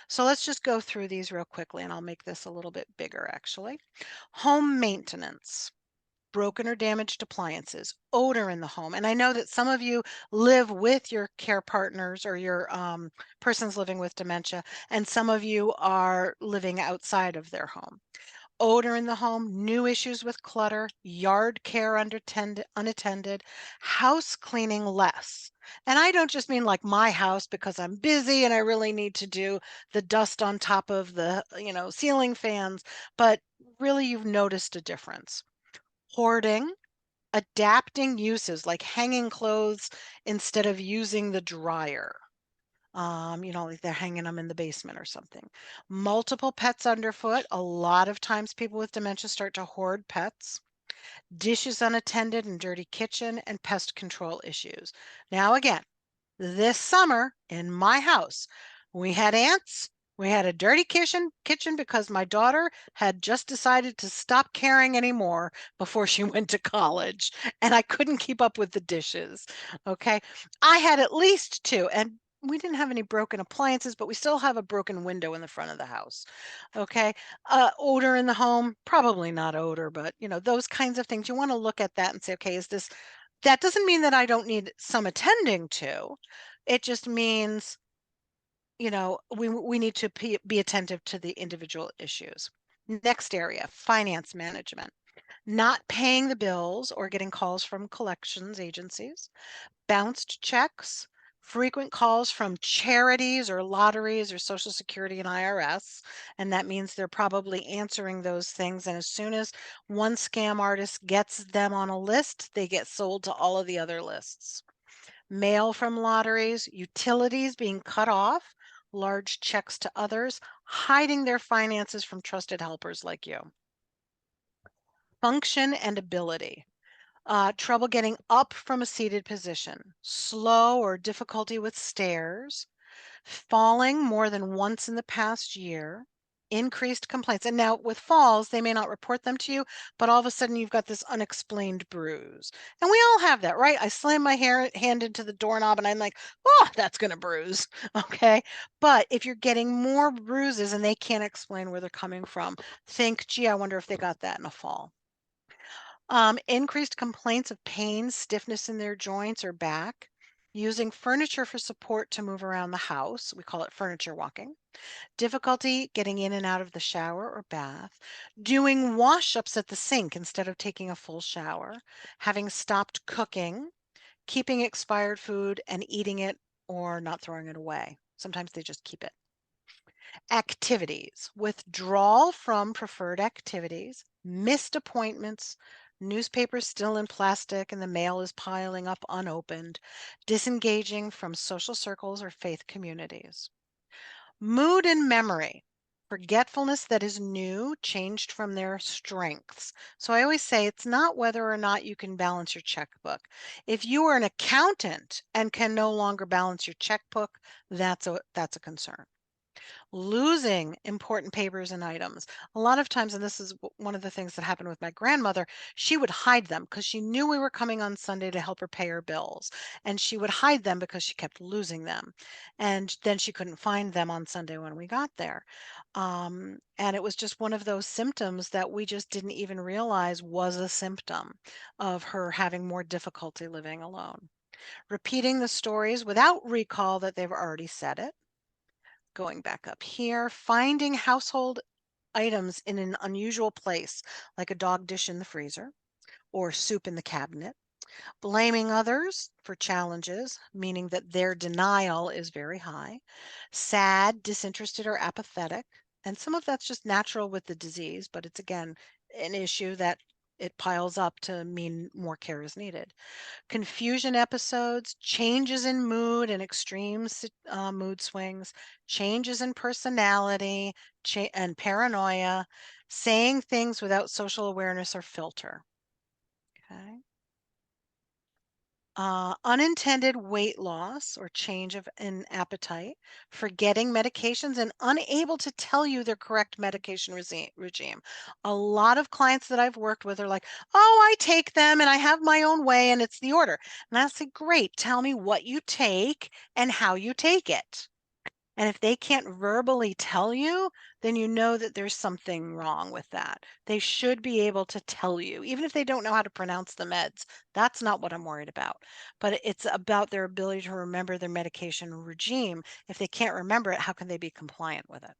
So let's just go through these real quickly and I'll make this a little bit bigger actually. Home maintenance. Broken or damaged appliances, odor in the home. And I know that some of you live with your care partners or your persons living with dementia, and some of you are living outside of their home. Odor in the home, new issues with clutter, yard care unattended, house cleaning less. And I don't just mean like my house because I'm busy and I really need to do the dust on top of the, ceiling fans, but really you've noticed a difference. Hoarding, adapting uses like hanging clothes instead of using the dryer. Like they're hanging them in the basement or something. Multiple pets underfoot. A lot of times people with dementia start to hoard pets. Dishes unattended and dirty kitchen and pest control issues. Now again, this summer in my house, we had ants. We had a dirty kitchen because my daughter had just decided to stop caring anymore before she went to college, and I couldn't keep up with the dishes. Okay. I had at least two, and we didn't have any broken appliances, but we still have a broken window in the front of the house. Okay. Odor in the home, probably not odor, but those kinds of things. You want to look at that and say, okay, that doesn't mean that I don't need some attending to. It just means, we need to be attentive to the individual issues. Next area, finance management. Not paying the bills or getting calls from collections agencies. Bounced checks. Frequent calls from charities or lotteries or Social Security and IRS. And that means they're probably answering those things. And as soon as one scam artist gets them on a list, they get sold to all of the other lists. Mail from lotteries, utilities being cut off, large checks to others, hiding their finances from trusted helpers like you. Function and ability. Trouble getting up from a seated position, slow or difficulty with stairs, falling more than once in the past year, increased complaints. And now with falls, they may not report them to you, but all of a sudden you've got this unexplained bruise. And we all have that, right? I slam my hand into the doorknob and I'm like, oh, that's going to bruise. Okay. But if you're getting more bruises and they can't explain where they're coming from, think, gee, I wonder if they got that in a fall. Increased complaints of pain, stiffness in their joints or back, using furniture for support to move around the house. We call it furniture walking. Difficulty getting in and out of the shower or bath, doing wash-ups at the sink instead of taking a full shower, having stopped cooking, keeping expired food and eating it or not throwing it away. Sometimes they just keep it. Activities, withdrawal from preferred activities, missed appointments, newspapers still in plastic and the mail is piling up unopened, disengaging from social circles or faith communities. Mood and memory, forgetfulness that is new, changed from their strengths. So I always say it's not whether or not you can balance your checkbook. If you are an accountant and can no longer balance your checkbook, that's a concern. Losing important papers and items. A lot of times, and this is one of the things that happened with my grandmother, she would hide them because she knew we were coming on Sunday to help her pay her bills. And she would hide them because she kept losing them. And then she couldn't find them on Sunday when we got there. And it was just one of those symptoms that we just didn't even realize was a symptom of her having more difficulty living alone. Repeating the stories without recall that they've already said it. Going back up here, finding household items in an unusual place, like a dog dish in the freezer or soup in the cabinet. Blaming others for challenges, meaning that their denial is very high. Sad, disinterested, or apathetic. And some of that's just natural with the disease, but it's again an issue that it piles up to mean more care is needed. Confusion episodes, changes in mood and extreme mood swings, changes in personality, and paranoia, saying things without social awareness or filter. Okay. Unintended weight loss or change in appetite, forgetting medications and unable to tell you their correct medication regime. A lot of clients that I've worked with are like, oh, I take them and I have my own way and it's the order. And I say, great, tell me what you take and how you take it. And if they can't verbally tell you, then you know that there's something wrong with that. They should be able to tell you, even if they don't know how to pronounce the meds. That's not what I'm worried about. But it's about their ability to remember their medication regime. If they can't remember it, how can they be compliant with it?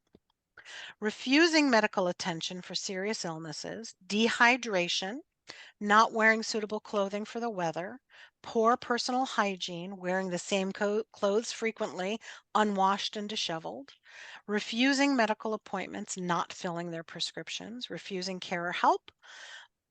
Refusing medical attention for serious illnesses, dehydration, not wearing suitable clothing for the weather, poor personal hygiene, wearing the same clothes frequently, unwashed and disheveled, refusing medical appointments, not filling their prescriptions, refusing care or help,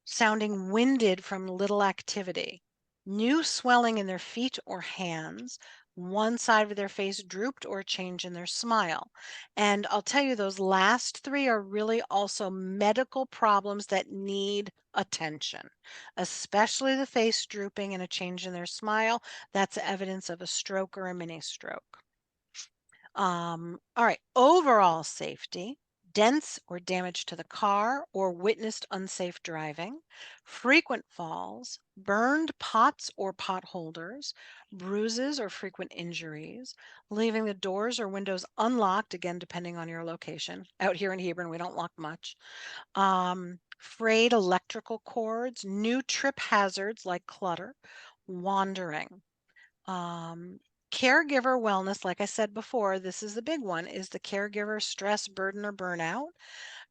sounding winded from little activity, new swelling in their feet or hands, one side of their face drooped or a change in their smile. And I'll tell you, those last three are really also medical problems that need attention, especially the face drooping and a change in their smile. That's evidence of a stroke or a mini stroke. All right, overall safety. Dents or damage to the car or witnessed unsafe driving, frequent falls, burned pots or pot holders, bruises or frequent injuries, leaving the doors or windows unlocked, again, depending on your location. Out here in Hebron, we don't lock much. Frayed electrical cords, new trip hazards like clutter, wandering. Caregiver wellness, like I said before, this is the big one, is the caregiver stress, burden, or burnout.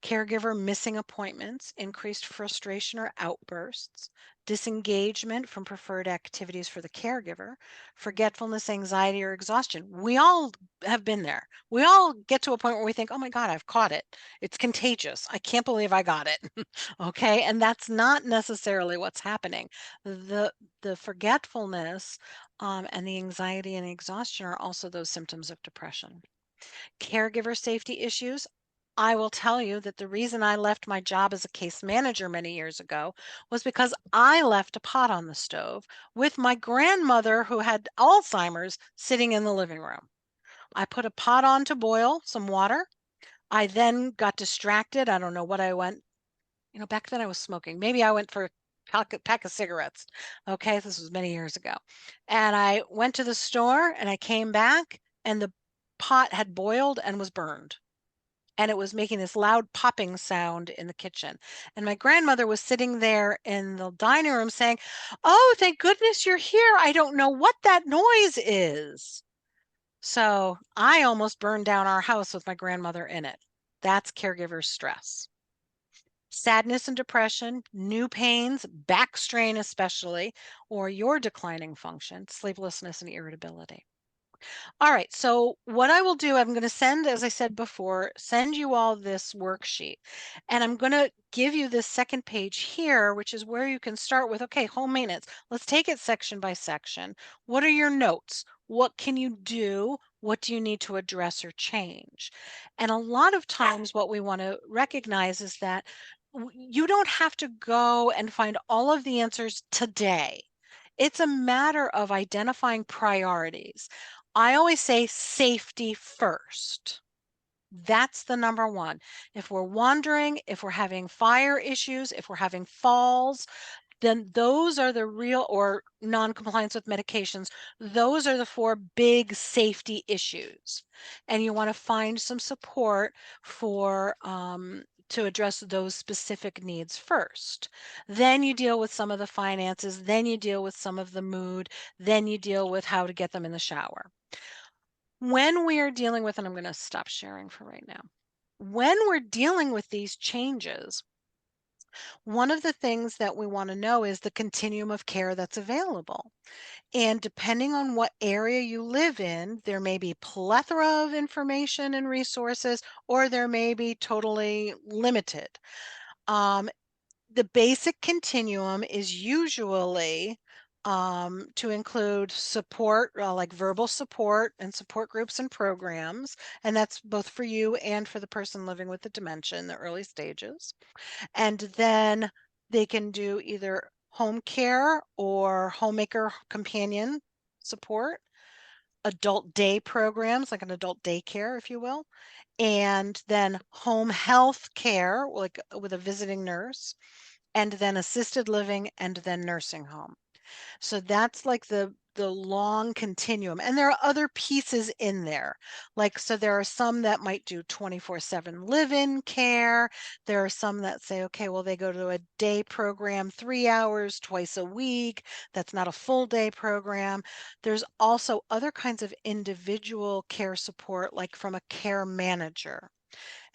Caregiver missing appointments, increased frustration or outbursts, disengagement from preferred activities for the caregiver, forgetfulness, anxiety, or exhaustion. We all have been there. We all get to a point where we think, oh my God, I've caught it. It's contagious. I can't believe I got it. Okay. And that's not necessarily what's happening. The forgetfulness and the anxiety and exhaustion are also those symptoms of depression. Caregiver safety issues. I will tell you that the reason I left my job as a case manager many years ago was because I left a pot on the stove with my grandmother who had Alzheimer's sitting in the living room. I put a pot on to boil some water. I then got distracted. I don't know what I went, back then I was smoking. Maybe I went for a pack of cigarettes. Okay, this was many years ago. And I went to the store and I came back and the pot had boiled and was burned. And it was making this loud popping sound in the kitchen. And my grandmother was sitting there in the dining room saying, "Oh, thank goodness you're here. I don't know what that noise is." So I almost burned down our house with my grandmother in it. That's caregiver stress. Sadness and depression, new pains, back strain especially, or your declining function, sleeplessness and irritability. All right, so what I will do, I'm going to send, as I said before, send you all this worksheet. And I'm going to give you this second page here, which is where you can start with, okay, home maintenance. Let's take it section by section. What are your notes? What can you do? What do you need to address or change? And a lot of times what we want to recognize is that you don't have to go and find all of the answers today. It's a matter of identifying priorities. I always say safety first. That's the number one. If we're wandering, if we're having fire issues, if we're having falls, then those are the real, or non-compliance with medications, those are the 4 big safety issues. And you want to find some support for to address those specific needs first. Then you deal with some of the finances, then you deal with some of the mood, then you deal with how to get them in the shower. When we are dealing with, and I'm going to stop sharing for right now, when we're dealing with these changes, one of the things that we want to know is the continuum of care that's available. And depending on what area you live in, there may be plethora of information and resources, or there may be totally limited. The basic continuum is usually to include support, like verbal support and support groups and programs. And that's both for you and for the person living with the dementia in the early stages. And then they can do either home care or homemaker companion support, adult day programs, like an adult daycare, if you will, and then home health care, like with a visiting nurse, and then assisted living, and then nursing home. So that's like the long continuum. And there are other pieces in there. Like, so there are some that might do 24/7 live-in care. There are some that say, okay, well, they go to a day program 3 hours twice a week. That's not a full day program. There's also other kinds of individual care support, like from a care manager.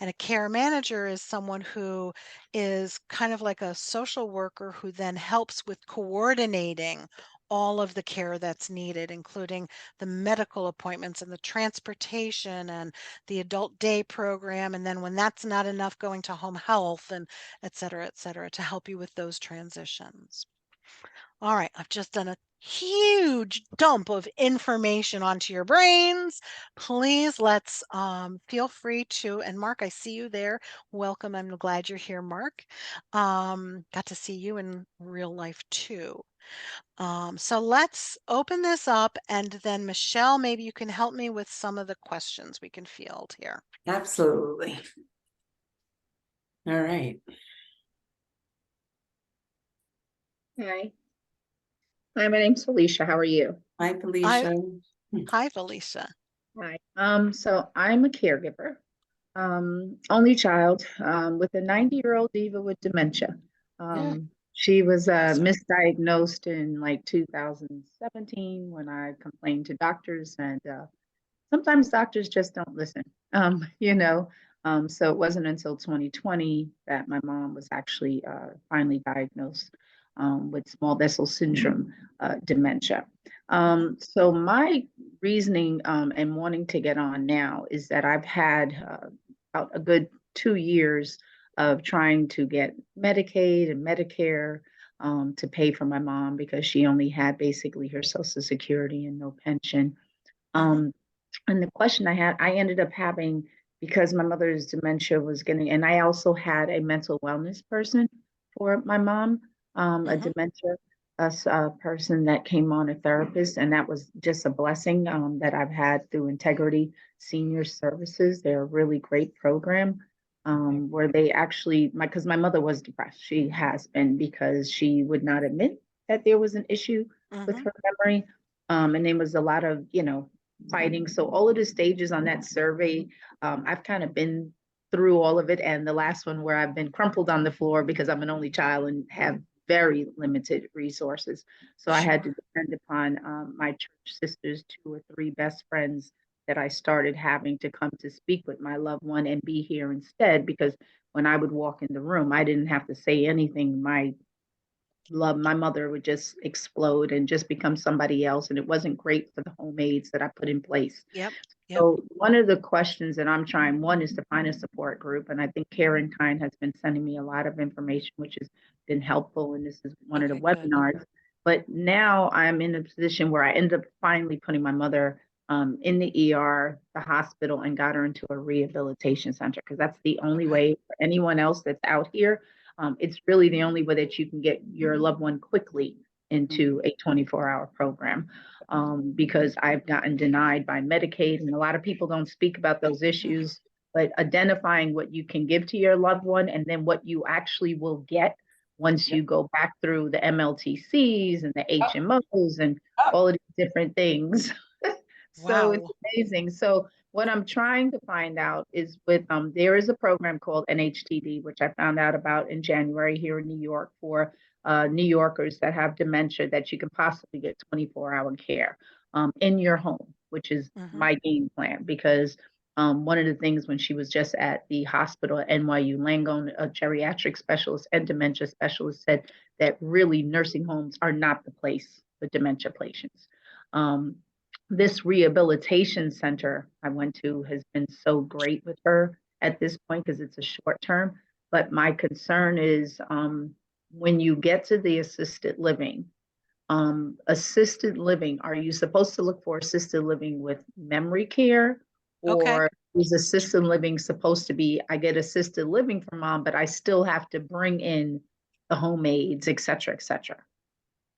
And a care manager is someone who is kind of like a social worker who then helps with coordinating all of the care that's needed, including the medical appointments and the transportation and the adult day program. And then when that's not enough, going to home health and et cetera, to help you with those transitions. All right, I've just done a huge dump of information onto your brains. Please let's feel free to, and Mark, I see you there. Welcome. I'm glad you're here, Mark. Got to see you in real life too. So let's open this up, and then Michelle, maybe you can help me with some of the questions we can field here. Absolutely. All right. Hi. Hi, my name's Felicia. How are you? Hi, Felicia. Hi, Felicia. Hi. So I'm a caregiver, only child, with a 90-year-old diva with dementia. She was misdiagnosed in like 2017 when I complained to doctors, and sometimes doctors just don't listen, so it wasn't until 2020 that my mom was actually finally diagnosed with small vessel syndrome dementia. So my reasoning and wanting to get on now is that I've had about a good 2 years of trying to get Medicaid and Medicare to pay for my mom because she only had basically her Social Security and no pension. And the question I ended up having, because my mother's dementia was getting, and I also had a mental wellness person for my mom, a dementia a person that came on, a therapist, and that was just a blessing that I've had through Integrity Senior Services. They're a really great program where they actually, because my mother was depressed. She has been, because she would not admit that there was an issue with her memory. And there was a lot of, fighting. So all of the stages on that survey, I've kind of been through all of it. And the last one where I've been crumpled on the floor because I'm an only child and have very limited resources. So I had to depend upon my church sisters, 2 or 3 best friends that I started having to come to speak with my loved one and be here instead, because when I would walk in the room, I didn't have to say anything. My mother would just explode and just become somebody else. And it wasn't great for the home aides that I put in place. Yep. So one of the questions that I'm trying, one, is to find a support group. And I think Karen Kind has been sending me a lot of information, which has been helpful. And this is one of the Okay, good. webinars. But now I'm in a position where I end up finally putting my mother in the ER, the hospital, and got her into a rehabilitation center, because that's the only way for anyone else that's out here. It's really the only way that you can get your loved one quickly into a 24-hour program, because I've gotten denied by Medicaid, and a lot of people don't speak about those issues, but identifying what you can give to your loved one and then what you actually will get once you go back through the MLTCs and the HMOs and all of these different things. So it's amazing. So what I'm trying to find out is with, there is a program called NHTD, which I found out about in January here in New York, for New Yorkers that have dementia, that you can possibly get 24-hour care in your home, which is my game plan. Because one of the things when she was just at the hospital at NYU Langone, a geriatric specialist and dementia specialist said that really nursing homes are not the place for dementia patients. This rehabilitation center I went to has been so great with her at this point, because it's a short term. But my concern is when you get to the assisted living, are you supposed to look for assisted living with memory care? Or is assisted living supposed to be, I get assisted living for mom, but I still have to bring in the home aides, et cetera, et cetera?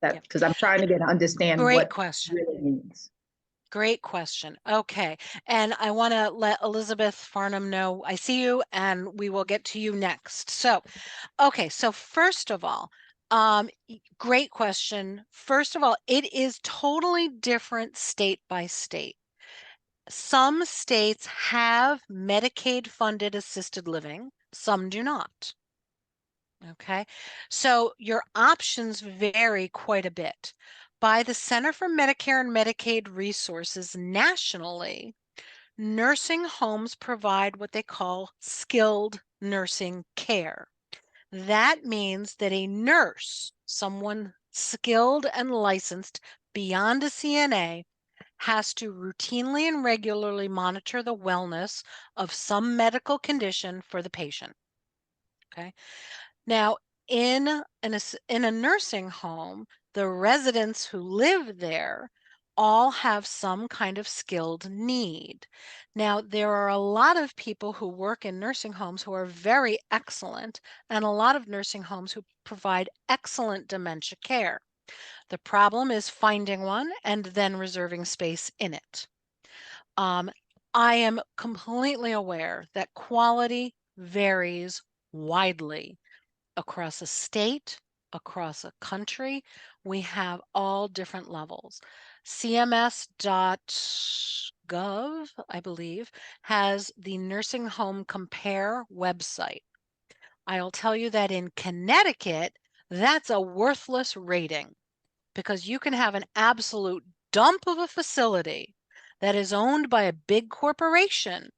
That, because I'm trying to get to understand what question. really means. Great question. Okay. And I want to let Elizabeth Farnham know I see you, and we will get to you next. So, okay. So first of all, great question. First of all, it is totally different state by state. Some states have Medicaid funded assisted living, some do not. Okay. So your options vary quite a bit. By the Center for Medicare and Medicaid Resources nationally, nursing homes provide what they call skilled nursing care. That means that a nurse, someone skilled and licensed beyond a CNA, has to routinely and regularly monitor the wellness of some medical condition for the patient. Okay. Now, in a nursing home, the residents who live there all have some kind of skilled need. Now, there are a lot of people who work in nursing homes who are very excellent, and a lot of nursing homes who provide excellent dementia care. The problem is finding one and then reserving space in it. I am completely aware that quality varies widely across a state, across a country. We have all different levels. CMS.gov, I believe, has the Nursing Home Compare website. I'll tell you that in Connecticut, that's a worthless rating, because you can have an absolute dump of a facility that is owned by a big corporation.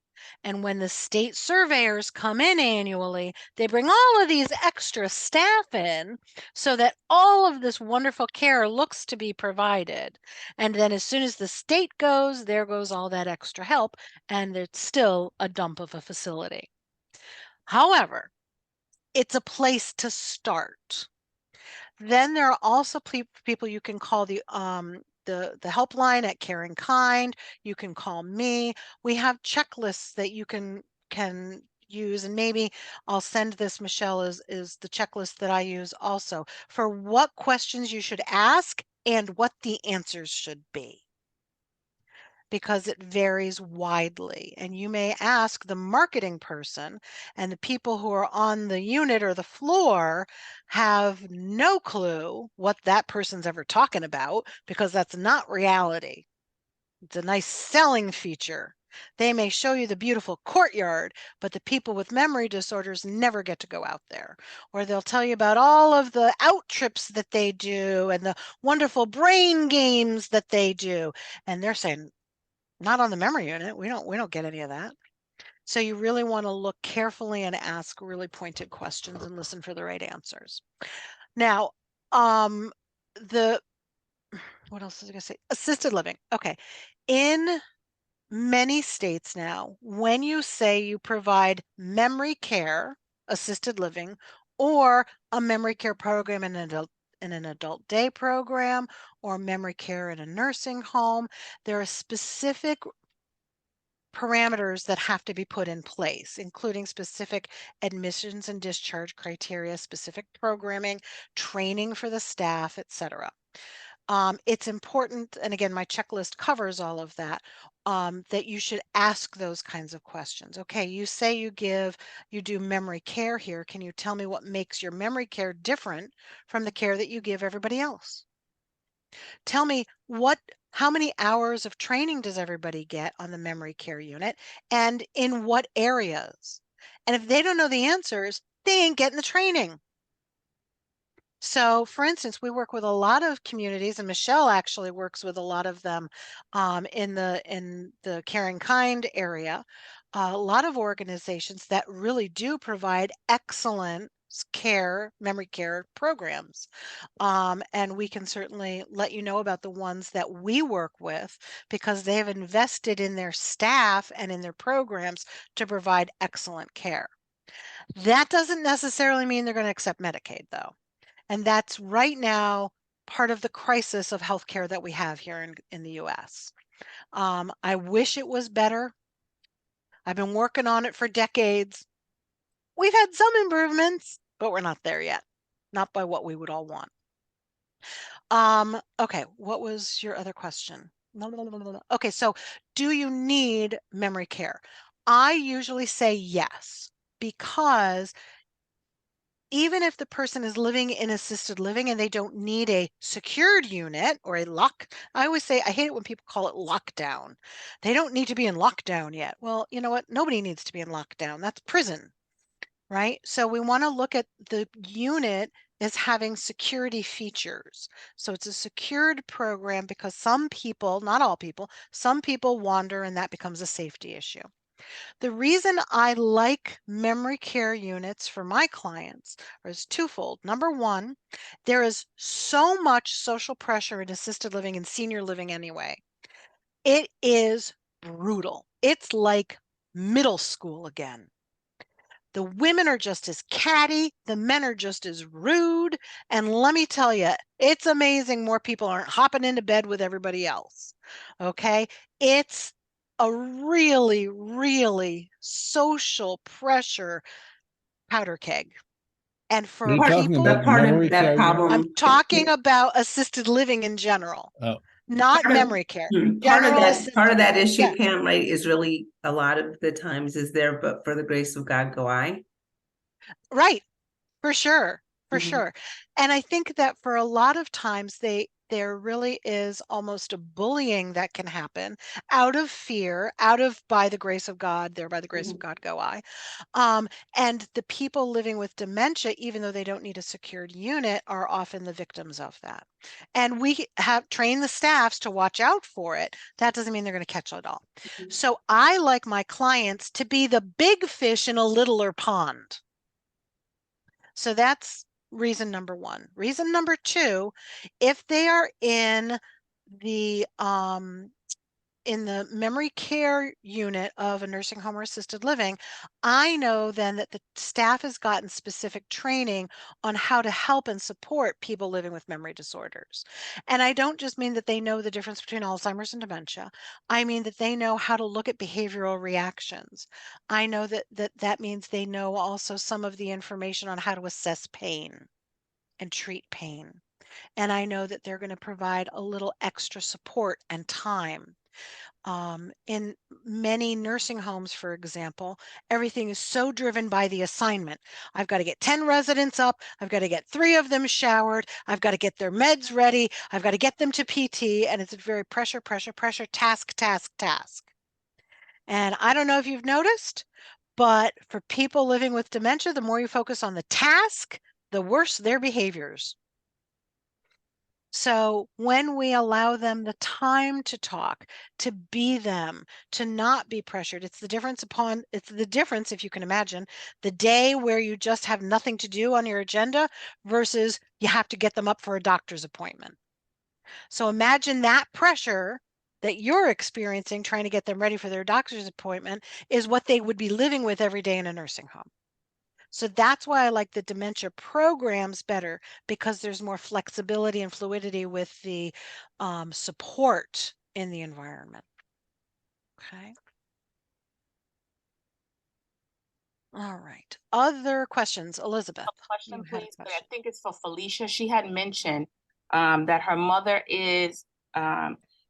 And when the state surveyors come in annually, they bring all of these extra staff in so that all of this wonderful care looks to be provided. And then as soon as the state goes, there goes all that extra help, and it's still a dump of a facility. However, it's a place to start. Then there are also people you can call the helpline at Karen Kind. You can call me. We have checklists that you can use, and maybe I'll send this, Michelle, is the checklist that I use also, for what questions you should ask and what the answers should be, because it varies widely. And you may ask the marketing person, and the people who are on the unit or the floor have no clue what that person's ever talking about, because that's not reality. It's a nice selling feature. They may show you the beautiful courtyard, but the people with memory disorders never get to go out there. Or they'll tell you about all of the out trips that they do and the wonderful brain games that they do. And they're saying, not on the memory unit. We don't get any of that. So you really want to look carefully and ask really pointed questions and listen for the right answers. Now, what else was I going to say? Assisted living. Okay. In many states now, when you say you provide memory care, assisted living, or a memory care program in an adult day program, or memory care in a nursing home, there are specific parameters that have to be put in place, including specific admissions and discharge criteria, specific programming, training for the staff, etc. It's important, and again, my checklist covers all of that, that you should ask those kinds of questions. Okay, you say you do memory care here. Can you tell me what makes your memory care different from the care that you give everybody else? Tell me how many hours of training does everybody get on the memory care unit, and in what areas? And if they don't know the answers, they ain't getting the training. So, for instance, we work with a lot of communities, and Michelle actually works with a lot of them in the Caring Kind area. A lot of organizations that really do provide excellent memory care programs. And we can certainly let you know about the ones that we work with, because they have invested in their staff and in their programs to provide excellent care. That doesn't necessarily mean they're going to accept Medicaid, though. And that's right now part of the crisis of healthcare that we have here in the US. I wish it was better. I've been working on it for decades. We've had some improvements, but we're not there yet. Not by what we would all want. Okay, what was your other question? Okay, so do you need memory care? I usually say yes, because even if the person is living in assisted living and they don't need a secured unit or I always say, I hate it when people call it lockdown. They don't need to be in lockdown yet. Well, you know what? Nobody needs to be in lockdown. That's prison, right? So we want to look at the unit as having security features. So it's a secured program, because some people, not all people, some people wander, and that becomes a safety issue. The reason I like memory care units for my clients is twofold. Number one, there is so much social pressure in assisted living and senior living anyway. It is brutal. It's like middle school again. The women are just as catty, the men are just as rude, and let me tell you, it's amazing more people aren't hopping into bed with everybody else. Okay? It's a really, really social pressure powder keg. And for You're talking people, about part of memory that care unit? problem. I'm talking about assisted living in general, Oh, not Part of- memory care. Part of General that assisted issue, yeah. Pam, right, is really a lot of the times is there, but for the grace of God go I. Right. For sure. For Mhm. sure. And I think that for a lot of times there really is almost a bullying that can happen out of fear, out of by the grace of God, there by the grace of Mhm. God go I. And the people living with dementia, even though they don't need a secured unit, are often the victims of that. And we have trained the staffs to watch out for it. That doesn't mean they're going to catch it all. Mhm. So I like my clients to be the big fish in a littler pond. So that's reason number one. Reason number two, if they are in the in the memory care unit of a nursing home or assisted living, I know then that the staff has gotten specific training on how to help and support people living with memory disorders. And I don't just mean that they know the difference between Alzheimer's and dementia. I mean that they know how to look at behavioral reactions. I know that means they know also some of the information on how to assess pain and treat pain. And I know that they're going to provide a little extra support and time. In many nursing homes, for example, everything is so driven by the assignment. I've got to get 10 residents up. I've got to get 3 of them showered. I've got to get their meds ready. I've got to get them to PT. And it's a very pressure, task, task, task. And I don't know if you've noticed, but for people living with dementia, the more you focus on the task, the worse their behaviors. So when we allow them the time to talk, to be them, to not be pressured, it's the difference, if you can imagine, the day where you just have nothing to do on your agenda versus you have to get them up for a doctor's appointment. So imagine that pressure that you're experiencing trying to get them ready for their doctor's appointment is what they would be living with every day in a nursing home. So that's why I like the dementia programs better, because there's more flexibility and fluidity with the support in the environment. Okay. All right. Other questions? Elizabeth. Question, you had a please, but I question. think it's for Felicia. She had mentioned that her mother is,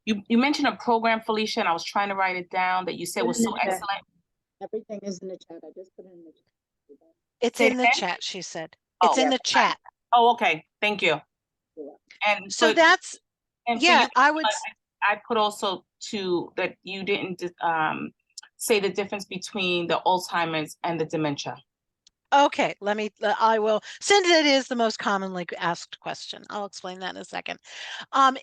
you mentioned a program, Felicia, and I was trying to write it down that you said was so excellent. Everything is in the chat. I just put it in the chat. It's Say in the again? chat, she said. Oh, It's in the chat. Oh, okay. Thank you. And So for- that's, and for yeah, you, I would, I put also to that you didn't say the difference between the Alzheimer's and the dementia. okay, I will, since it is the most commonly asked question, I'll explain that in a second.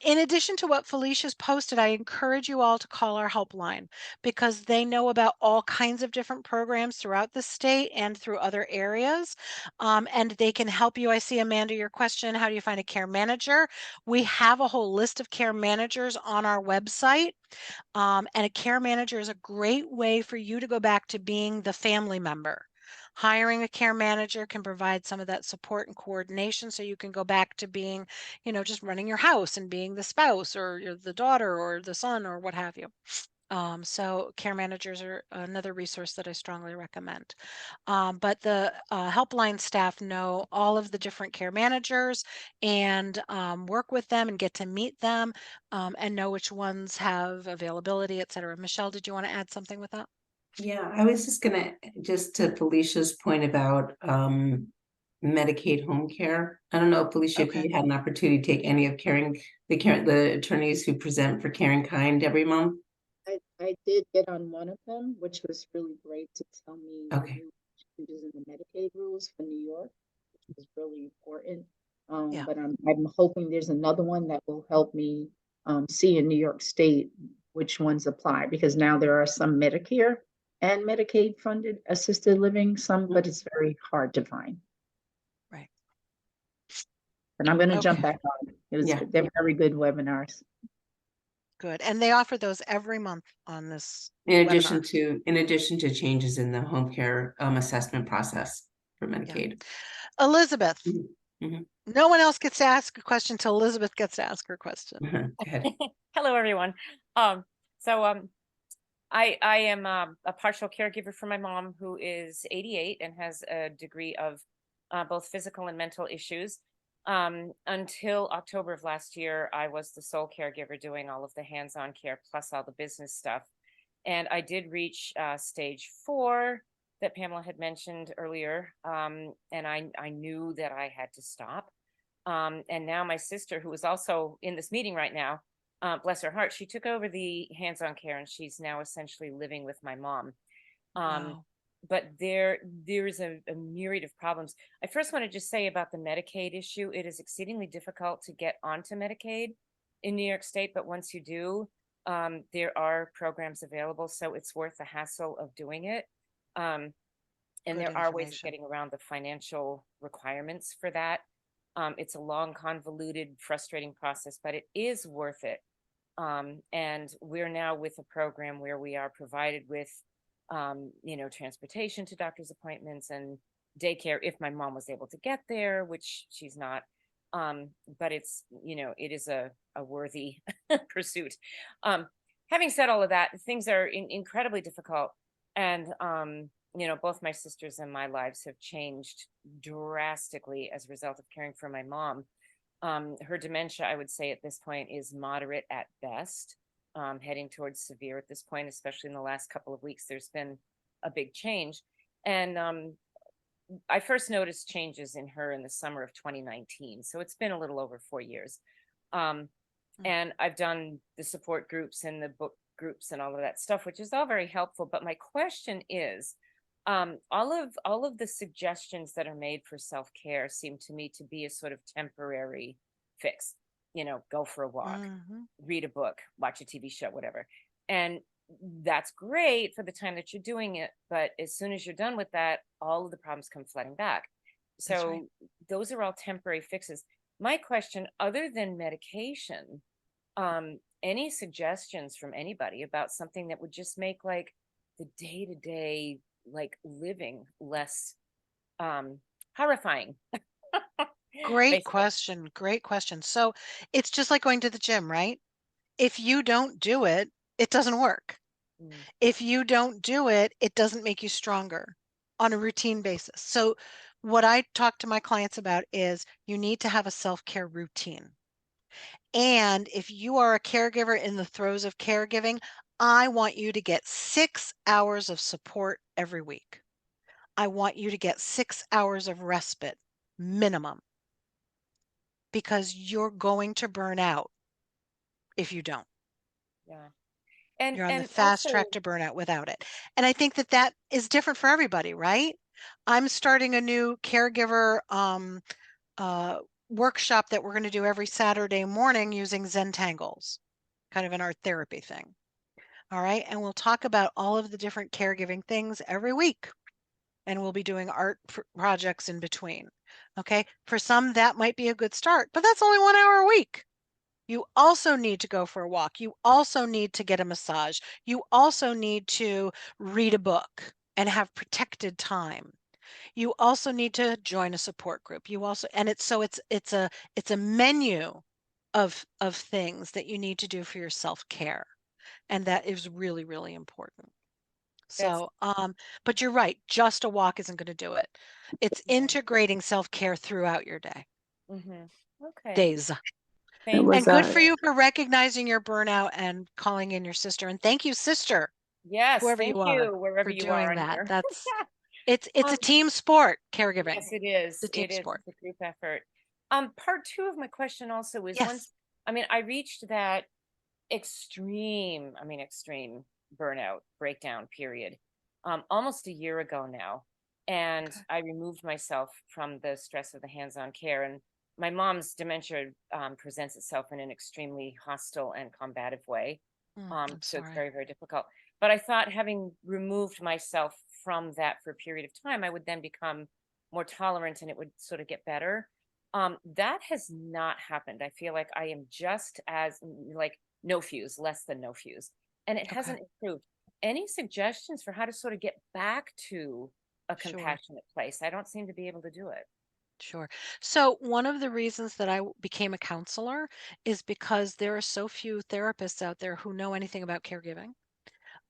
In addition to what Felicia's posted, I encourage you all to call our helpline because they know about all kinds of different programs throughout the state and through other areas. And they can help you. I see, Amanda, your question, how do you find a care manager? We have a whole list of care managers on our website. And a care manager is a great way for you to go back to being the family member. Hiring a care manager can provide some of that support and coordination so you can go back to being, just running your house and being the spouse or you're the daughter or the son or what have you. So care managers are another resource that I strongly recommend. But the helpline staff know all of the different care managers and work with them and get to meet them and know which ones have availability, et cetera. Michelle, did you want to add something with that? Yeah, I was just to Felicia's point about Medicaid home care. I don't know, Felicia, if Okay. you had an opportunity to take any of the attorneys who present for Care in Kind every month. I did get on one of them, which was really great to tell me the Okay. new changes in the Medicaid rules for New York, which was really important. Yeah. But I'm hoping there's another one that will help me see in New York State which ones apply, because now there are some Medicare and Medicaid funded assisted living, some, but it's very hard to find. Right. And I'm going to jump Okay. back on. Yeah. They're very good webinars. Good. And they offer those every month on this In webinar. addition to changes in the home care assessment process for Medicaid. Elizabeth, Mhm. no one else gets to ask a question till Elizabeth gets to ask her question. Go ahead. Hello, everyone. I am a partial caregiver for my mom, who is 88 and has a degree of both physical and mental issues. Until October of last year, I was the sole caregiver doing all of the hands-on care plus all the business stuff. And I did reach stage 4 that Pamela had mentioned earlier. And I knew that I had to stop. And now my sister, who is also in this meeting right now, bless her heart, she took over the hands-on care and she's now essentially living with my mom. Wow. But there is a myriad of problems. I first want to just say about the Medicaid issue, it is exceedingly difficult to get onto Medicaid in New York State, but once you do, there are programs available, so it's worth the hassle of doing it. And there are ways of getting around the financial requirements for that. It's a long, convoluted, frustrating process, but it is worth it And we're now with a program where we are provided with, transportation to doctor's appointments and daycare if my mom was able to get there, which she's not. But it's, it is a worthy pursuit. Having said all of that, things are incredibly difficult. And, both my sisters and my lives have changed drastically as a result of caring for my mom. Her dementia, I would say at this point, is moderate at best, heading towards severe at this point, especially in the last couple of weeks. There's been a big change. And I first noticed changes in her in the summer of 2019. So it's been a little over 4 years. And I've done the support groups and the book groups and all of that stuff, which is all very helpful. But my question is, all of the suggestions that are made for self-care seem to me to be a sort of temporary fix. Go for a walk, read a book, watch a TV show, whatever. And that's great for the time that you're doing it. But as soon as you're done with that, all of the problems come flooding back. So those are all temporary fixes. My question, other than medication, any suggestions from anybody about something that would just make like the day-to-day like living less horrifying? Great question. Great question. So it's just like going to the gym, right? If you don't do it, it doesn't work. If you don't do it, it doesn't make you stronger on a routine basis. So what I talk to my clients about is you need to have a self-care routine. And if you are a caregiver in the throes of caregiving, I want you to get 6 hours of support every week. I want you to get 6 hours of respite minimum, because you're going to burn out if you don't. Yeah. And you're on the fast track to burnout without it. And I think that that is different for everybody, right? I'm starting a new caregiver workshop that we're going to do every Saturday morning using Zentangles, kind of an art therapy thing. All right. And we'll talk about all of the different caregiving things every week. And we'll be doing art projects in between. Okay. For some, that might be a good start, but that's only 1 hour a week. You also need to go for a walk. You also need to get a massage. You also need to read a book and have protected time. You also need to join a support group. You also, and it's a menu of things that you need to do for your self-care. And that is really, really important. So, but you're right, just a walk isn't going to do it. It's integrating self-care throughout your day. Okay. Days. And good for you for recognizing your burnout and calling in your sister. And thank you, sister. Yes, whoever thank you are, wherever for you doing are. that. That's it's a team sport, caregiving. Yes, it is. It's a team sport. It's a group effort. Part two of my question also is Yes. I reached that extreme burnout breakdown period almost a year ago now. And I removed myself from the stress of the hands-on care. And my mom's dementia presents itself in an extremely hostile and combative way. So it's very, very difficult. But I thought, having removed myself from that for a period of time, I would then become more tolerant and it would sort of get better. That has not happened. I feel like I am just as like no fuse, less than no fuse. And it hasn't improved. Any suggestions for how to sort of get back to a compassionate place? I don't seem to be able to do it. Sure. So one of the reasons that I became a counselor is because there are so few therapists out there who know anything about caregiving,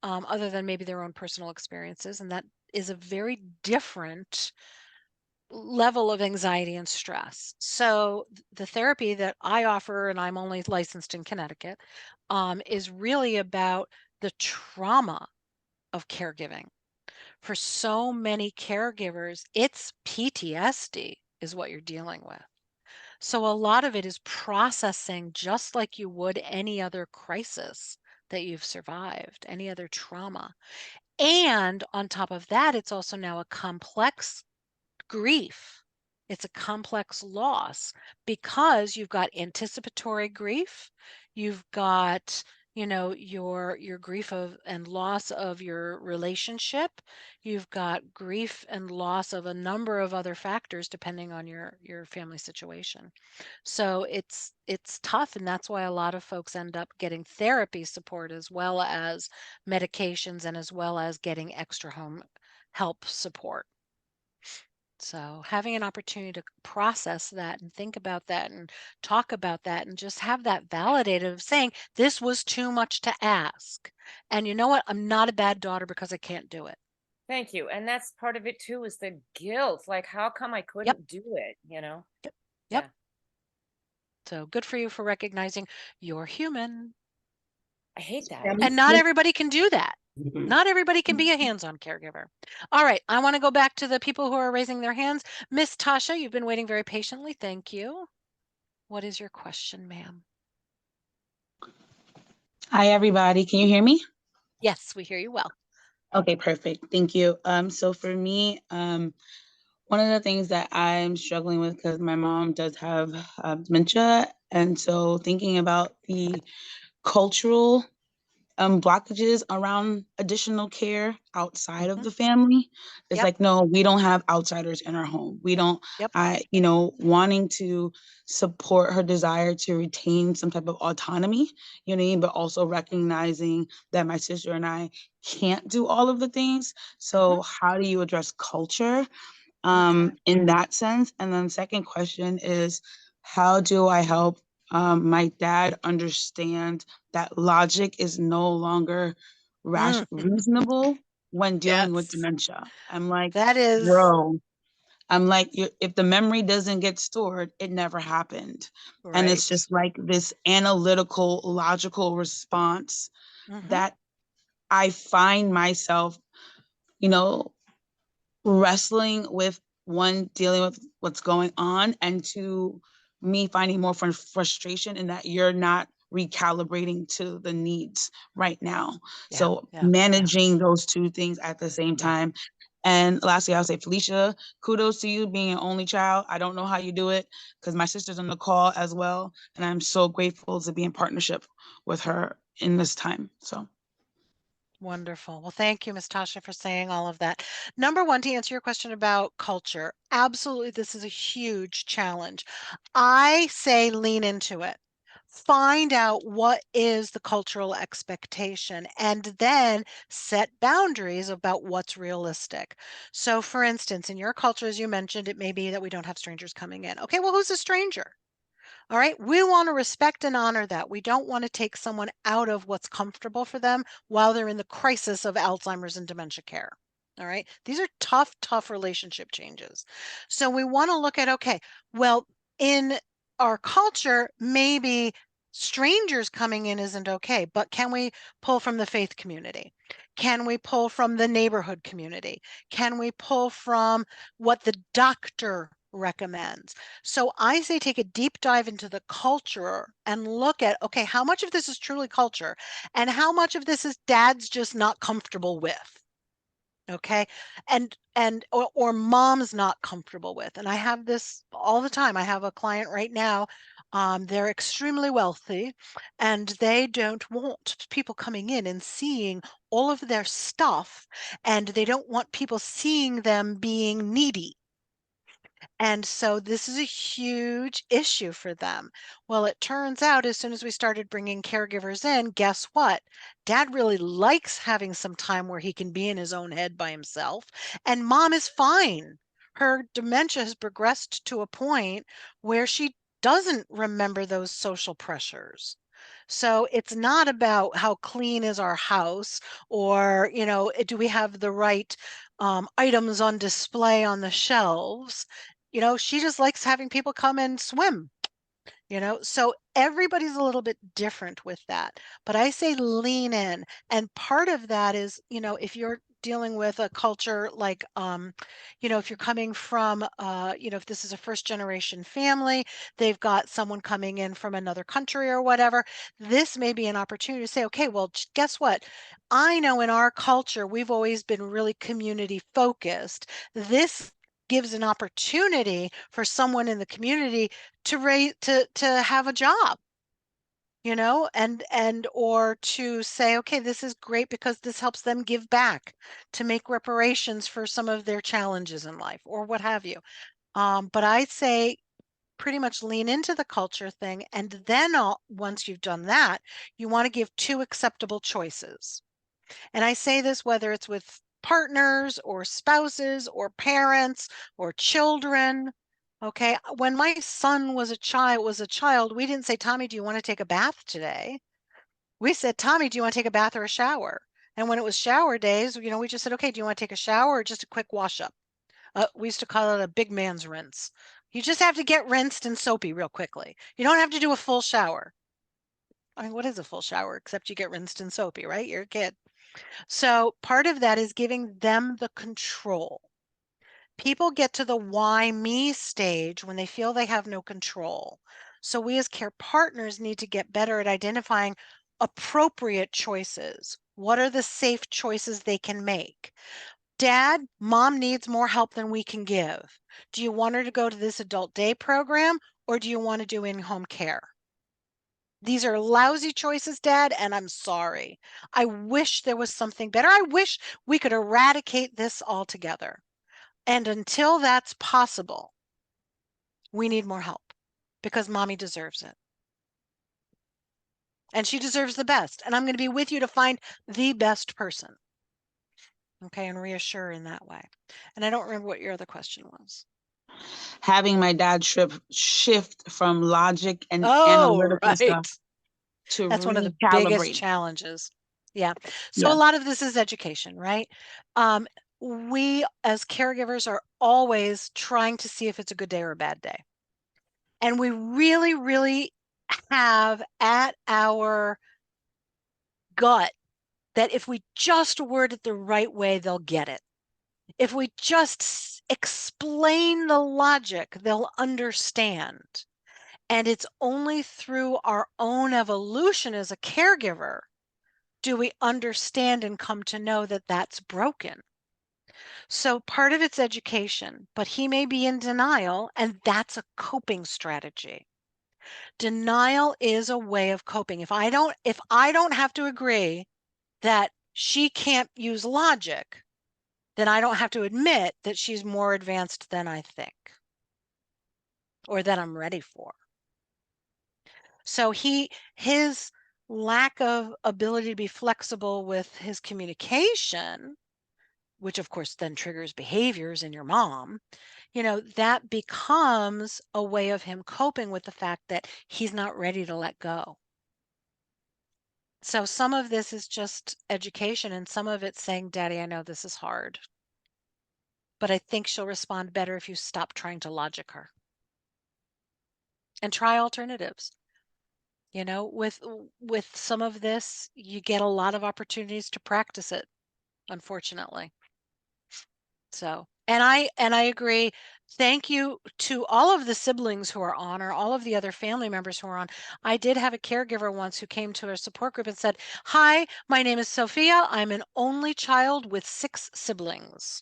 other than maybe their own personal experiences. And that is a very different level of anxiety and stress. So the therapy that I offer, and I'm only licensed in Connecticut, is really about the trauma of caregiving. For so many caregivers, it's PTSD is what you're dealing with. So a lot of it is processing just like you would any other crisis that you've survived, any other trauma. And on top of that, it's also now a complex grief. It's a complex loss because you've got anticipatory grief, you've got you know, your grief of and loss of your relationship. You've got grief and loss of a number of other factors depending on your family situation. So it's tough, and that's why a lot of folks end up getting therapy support as well as medications and as well as getting extra home help support. So having an opportunity to process that and think about that and talk about that and just have that validated of saying, this was too much to ask. And you know what? I'm not a bad daughter because I can't do it. Thank you. And that's part of it too, is the guilt. Like, how come I couldn't do it, you know? Yep. Yeah. So good for you for recognizing you're human. I hate that. And not everybody can do that. Not everybody can be a hands-on caregiver. All right, I want to go back to the people who are raising their hands. Miss Tasha, you've been waiting very patiently. Thank you. What is your question, ma'am? Hi, everybody. Can you hear me? Yes, we hear you well. Okay, perfect. Thank you. So for me, one of the things that I'm struggling with, because my mom does have dementia, and so thinking about the cultural blockages around additional care outside of the family. It's Yep. like, no, we don't have outsiders in our home. We don't, Yep. wanting to support her desire to retain some type of autonomy, you know what I mean? But also recognizing that my sister and I can't do all of the things. So how do you address culture in that sense? And then second question is, how do I help my dad understand that logic is no longer reasonable when dealing with dementia? I'm like, that is, bro, I'm like, if the memory doesn't get stored, it never happened. And it's just like this analytical, logical response that I find myself, wrestling with, one, dealing with what's going on, and two, me finding more frustration in that you're not recalibrating to the needs right now. So managing those two things at the same time. And lastly, I'll say, Felicia, kudos to you being an only child. I don't know how you do it because my sister's on the call as well. And I'm so grateful to be in partnership with her in this time. So. Wonderful. Well, thank you, Ms. Tasha, for saying all of that. Number one, to answer your question about culture, absolutely, this is a huge challenge. I say lean into it. Find out what is the cultural expectation and then set boundaries about what's realistic. So, for instance, in your culture, as you mentioned, it may be that we don't have strangers coming in. Okay, well, who's a stranger? All right. We want to respect and honor that. We don't want to take someone out of what's comfortable for them while they're in the crisis of Alzheimer's and dementia care. All right. These are tough, tough relationship changes. So we want to look at, okay, well, in our culture, maybe strangers coming in isn't okay, but can we pull from the faith community? Can we pull from the neighborhood community? Can we pull from what the doctor recommends? So I say take a deep dive into the culture and look at, okay, how much of this is truly culture and how much of this is dad's just not comfortable with? Okay. Or mom's not comfortable with. And I have this all the time. I have a client right now. They're extremely wealthy and they don't want people coming in and seeing all of their stuff, and they don't want people seeing them being needy. And so this is a huge issue for them. Well, it turns out as soon as we started bringing caregivers in, guess what? Dad really likes having some time where he can be in his own head by himself, and mom is fine. Her dementia has progressed to a point where she doesn't remember those social pressures. So it's not about how clean is our house, or, do we have the right items on display on the shelves. She just likes having people come and swim, so everybody's a little bit different with that. But I say lean in. And part of that is, if you're dealing with a culture like, if you're coming from, if this is a first generation family, they've got someone coming in from another country or whatever, this may be an opportunity to say, okay, well, guess what? I know in our culture, we've always been really community focused. This gives an opportunity for someone in the community to have a job. you know, and or to say, okay, this is great because this helps them give back to make reparations for some of their challenges in life or what have you. But I'd say pretty much lean into the culture thing. And then once you've done that, you want to give 2 acceptable choices. And I say this whether it's with partners or spouses or parents or children. Okay, when my son was a child, we didn't say, Tommy, do you want to take a bath today? We said, Tommy, do you want to take a bath or a shower? And when it was shower days, you know, we just said, okay, do you want to take a shower or just a quick wash up? We used to call it a big man's rinse. You just have to get rinsed and soapy real quickly. You don't have to do a full shower. I mean, what is a full shower except you get rinsed and soapy, right? You're a kid. So part of that is giving them the control. People get to the why me stage when they feel they have no control. So we as care partners need to get better at identifying appropriate choices. What are the safe choices they can make? Dad, mom needs more help than we can give. Do you want her to go to this adult day program or do you want to do in-home care? These are lousy choices, Dad, and I'm sorry. I wish there was something better. I wish we could eradicate this altogether. And until that's possible, we need more help because mommy deserves it. And she deserves the best. And I'm going to be with you to find the best person. Okay, and reassure in that way. And I don't remember what your other question was. Having my dad shift from logic and Oh, analytical right. stuff to That's one of the biggest recalibrate. challenges. Yeah. So Yeah. a lot of this is education, right? We as caregivers are always trying to see if it's a good day or a bad day. And we really, really have at our gut that if we just word it the right way, they'll get it. If we just explain the logic, they'll understand. And it's only through our own evolution as a caregiver do we understand and come to know that that's broken. So part of it's education, but he may be in denial, and that's a coping strategy. Denial is a way of coping. If I don't have to agree that she can't use logic, then I don't have to admit that she's more advanced than I think or that I'm ready for. So his lack of ability to be flexible with his communication, which of course then triggers behaviors in your mom, you know, that becomes a way of him coping with the fact that he's not ready to let go. So some of this is just education and some of it's saying, Daddy, I know this is hard, but I think she'll respond better if you stop trying to logic her and try alternatives. You know, with some of this, you get a lot of opportunities to practice it, unfortunately. So, and I agree. Thank you to all of the siblings who are on or all of the other family members who are on. I did have a caregiver once who came to a support group and said, "Hi, my name is Sophia. I'm an only child with 6 siblings."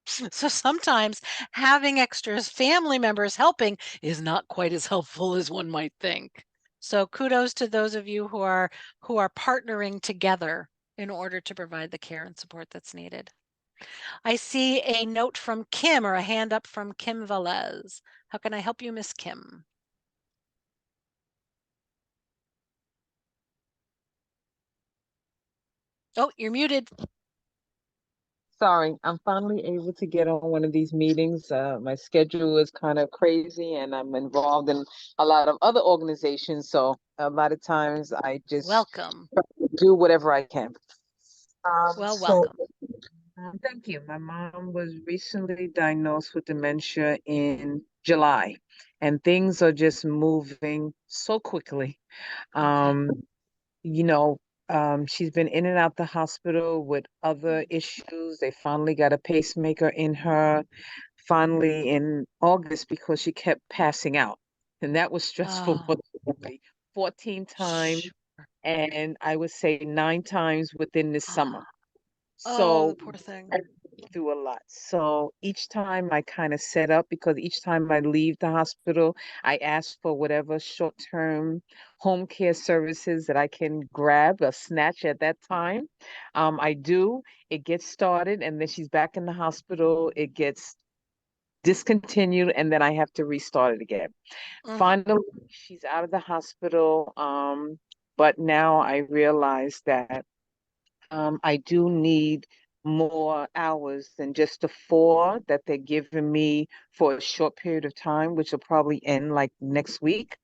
So sometimes having extra family members helping is not quite as helpful as one might think. So kudos to those of you who are partnering together in order to provide the care and support that's needed. I see a note from Kim or a hand up from Kim Velez. How can I help you, Miss Kim? Oh, you're muted. Sorry, I'm finally able to get on one of these meetings. My schedule is kind of crazy and I'm involved in a lot of other organizations. So a lot of times I just welcome do whatever I can. Welcome. Thank you. My mom was recently diagnosed with dementia in July, and things are just moving so quickly. You know, she's been in and out the hospital with other issues. They finally got a pacemaker in her, finally in August, because she kept passing out. And that was stressful for the family. 14 times, and I would say 9 times within this summer. Oh, So poor thing. through a lot. So each time I kind of set up, because each time I leave the hospital, I ask for whatever short-term home care services that I can grab or snatch at that time. I do, it gets started, and then she's back in the hospital, it gets discontinued, and then I have to restart it again. Finally, she's out of the hospital, but now I realize that I do need more hours than just the 4 that they're giving me for a short period of time, which will probably end like next week.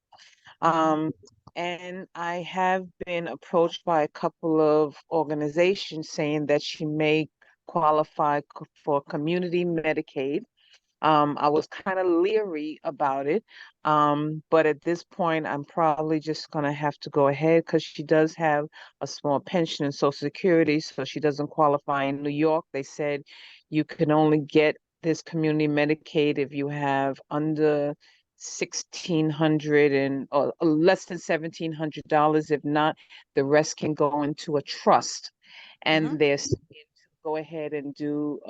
And I have been approached by a couple of organizations saying that she may qualify for community Medicaid. I was kind of leery about it. But at this point, I'm probably just gonna have to go ahead because she does have a small pension and Social Security, so she doesn't qualify. In New York, they said you can only get this community Medicaid if you have under 1,600 and or less than $1,700. If not, the rest can go into a trust. And they're saying to go ahead and do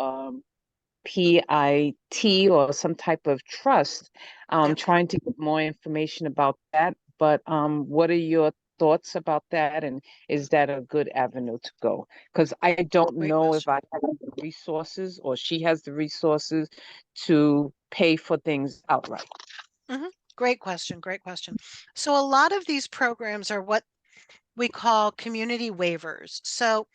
PIT or some type of trust. Trying to get more information about that. But what are your thoughts about that? And is that a good avenue to go? Because I don't know if I have the resources or she has the resources to pay for things outright. Great question. Great question. So a lot of these programs are what we call community waivers. So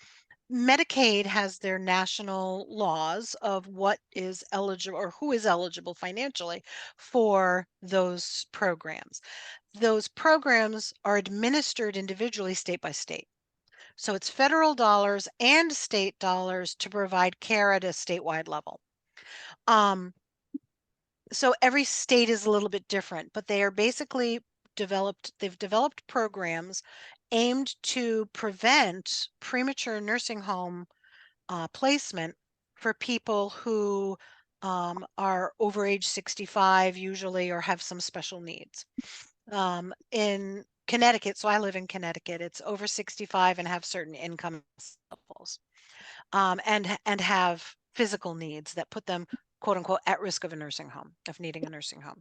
Medicaid has their national laws of what is eligible or who is eligible financially for those programs. Those programs are administered individually state by state. So it's federal dollars and state dollars to provide care at a statewide level. So every state is a little bit different, but they are basically they've developed programs aimed to prevent premature nursing home placement for people who are over age 65 usually or have some special needs. In Connecticut, so I live in Connecticut, it's over 65 and have certain income levels and have physical needs that put them quote unquote at risk of a nursing home, of needing a nursing home.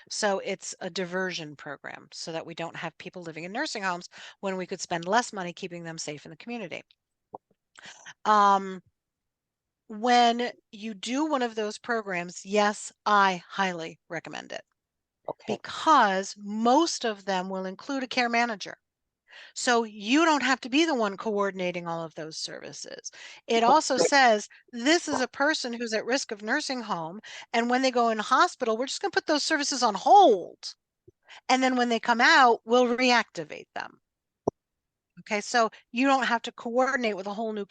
So it's a diversion program so that we don't have people living in nursing homes when we could spend less money keeping them safe in the community. When you do one of those programs, yes, I highly recommend it because most of them will include a care manager. So you don't have to be the one coordinating all of those services. It also says this is a person who's at risk of nursing home, and when they go in hospital, we're just going to put those services on hold. And then when they come out, we'll reactivate them. Okay, so you don't have to coordinate with a whole new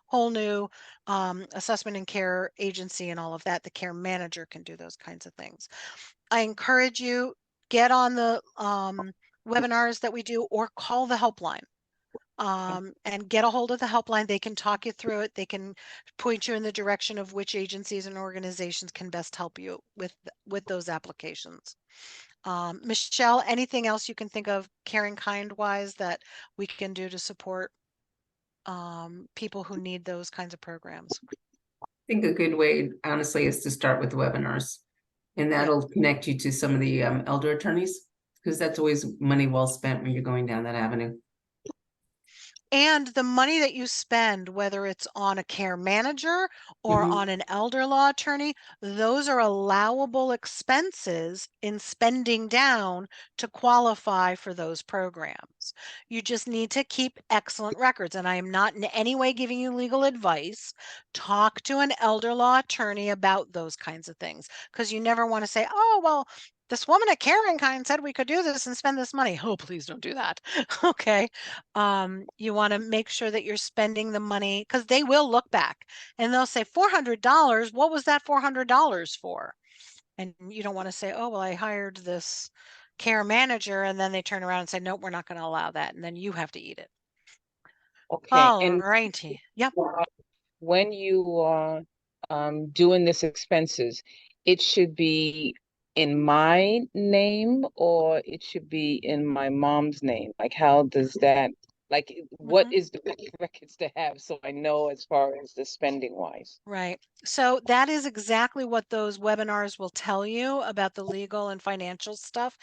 whole new assessment and care agency and all of that. The care manager can do those kinds of things. I encourage you, get on the webinars that we do or call the helpline and get a hold of the helpline. They can talk you through it. They can point you in the direction of which agencies and organizations can best help you with those applications. Michelle, anything else you can think of Caring Kind wise that we can do to support people who need those kinds of programs? I think a good way, honestly, is to start with webinars, and that'll connect you to some of the elder attorneys, because that's always money well spent when you're going down that avenue. And the money that you spend, whether it's on a care manager or on an elder law attorney, those are allowable expenses in spending down to qualify for those programs. You just need to keep excellent records. And I am not in any way giving you legal advice. Talk to an elder law attorney about those kinds of things, because you never want to say, oh, well, this woman at Caring Kind said we could do this and spend this money. Oh, please don't do that. Okay. You want to make sure that you're spending the money, because they will look back and they'll say $400. What was that $400 for? And you don't want to say, oh, well, I hired this care manager, and then they turn around and say, nope, we're not going to allow that. And then you have to eat it. Okay. All And righty. Yep. when you are doing this expenses, it should be in my name or it should be in my mom's name? Like, how does that, Like, what is the best records to have, so I know as far as the spending wise? Right. So that is exactly what those webinars will tell you about the legal and financial stuff.